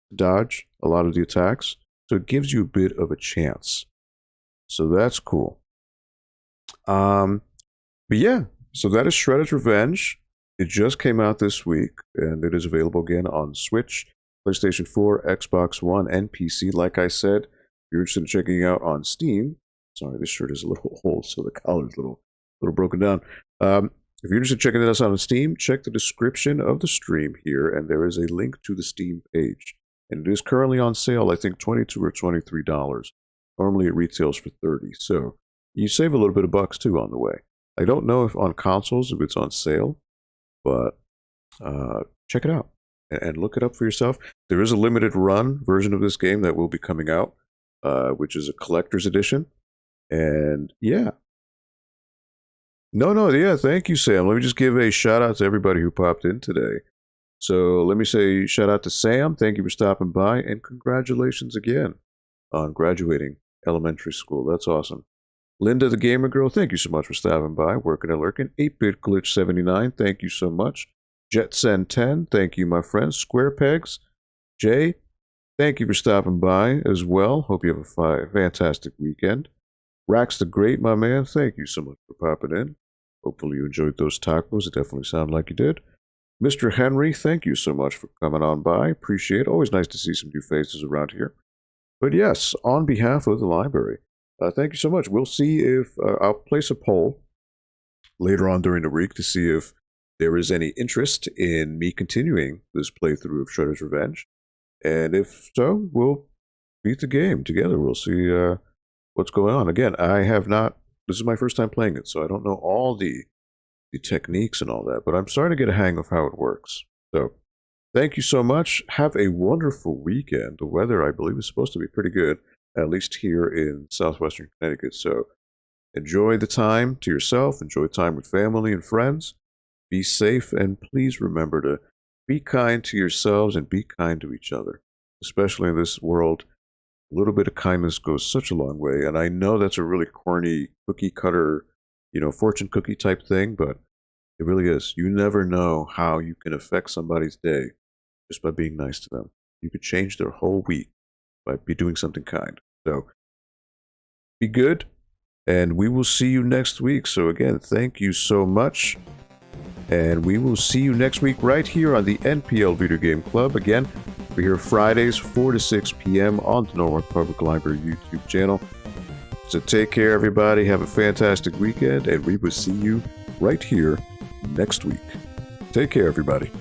to dodge a lot of the attacks. So it gives you a bit of a chance. So that's cool. But yeah, so that is Shredder's Revenge. It just came out this week, and it is available again on Switch, PlayStation 4, Xbox One, and PC. Like I said, if you're interested in checking it out on Steam. Sorry, this shirt is a little old, so the collar's a little broken down. If you're interested in checking this out on Steam, check the description of the stream here, and there is a link to the Steam page. And it is currently on sale, I think $22 or $23. Normally it retails for $30, so you save a little bit of bucks too on the way. I don't know if on consoles if it's on sale, but check it out and look it up for yourself. There is a limited run version of this game that will be coming out, which is a collector's edition. And yeah. Yeah, thank you, Sam. Let me just give a shout out to everybody who popped in today. So let me say shout out to Sam. Thank you for stopping by, and congratulations again on graduating elementary school. That's awesome. Linda the Gamer Girl, thank you so much for stopping by, working and lurking. 8-Bit Glitch 79, thank you so much. Jetsen 10, thank you, my friend. Square Pegs, Jay, thank you for stopping by as well. Hope you have a fantastic weekend. Rax the Great, my man, thank you so much for popping in. Hopefully you enjoyed those tacos. It definitely sounded like you did. Mr. Henry, thank you so much for coming on by. Appreciate it. Always nice to see some new faces around here. But yes, on behalf of the library, thank you so much. We'll see if I'll place a poll later on during the week to see if there is any interest in me continuing this playthrough of Shredder's Revenge. And if so, we'll beat the game together. We'll see what's going on. Again, I have not, this is my first time playing it, so I don't know all the techniques and all that, but I'm starting to get a hang of how it works. So, thank you so much. Have a wonderful weekend. The weather, I believe, is supposed to be pretty good, at least here in southwestern Connecticut. So, enjoy the time to yourself, enjoy time with family and friends. Be safe, and please remember to be kind to yourselves and be kind to each other, especially in this world. A little bit of kindness goes such a long way, and I know that's a really corny cookie cutter, fortune cookie type thing, but it really is. You never know how you can affect somebody's day just by being nice to them. You could change their whole week by doing something kind. So be good, and we will see you next week. So again, thank you so much, and we will see you next week right here on the NPL Video Game Club. Again, we're here Fridays 4 to 6 p.m. on the Norwalk Public Library YouTube channel. So take care, everybody. Have a fantastic weekend, and we will see you right here next week. Take care, everybody.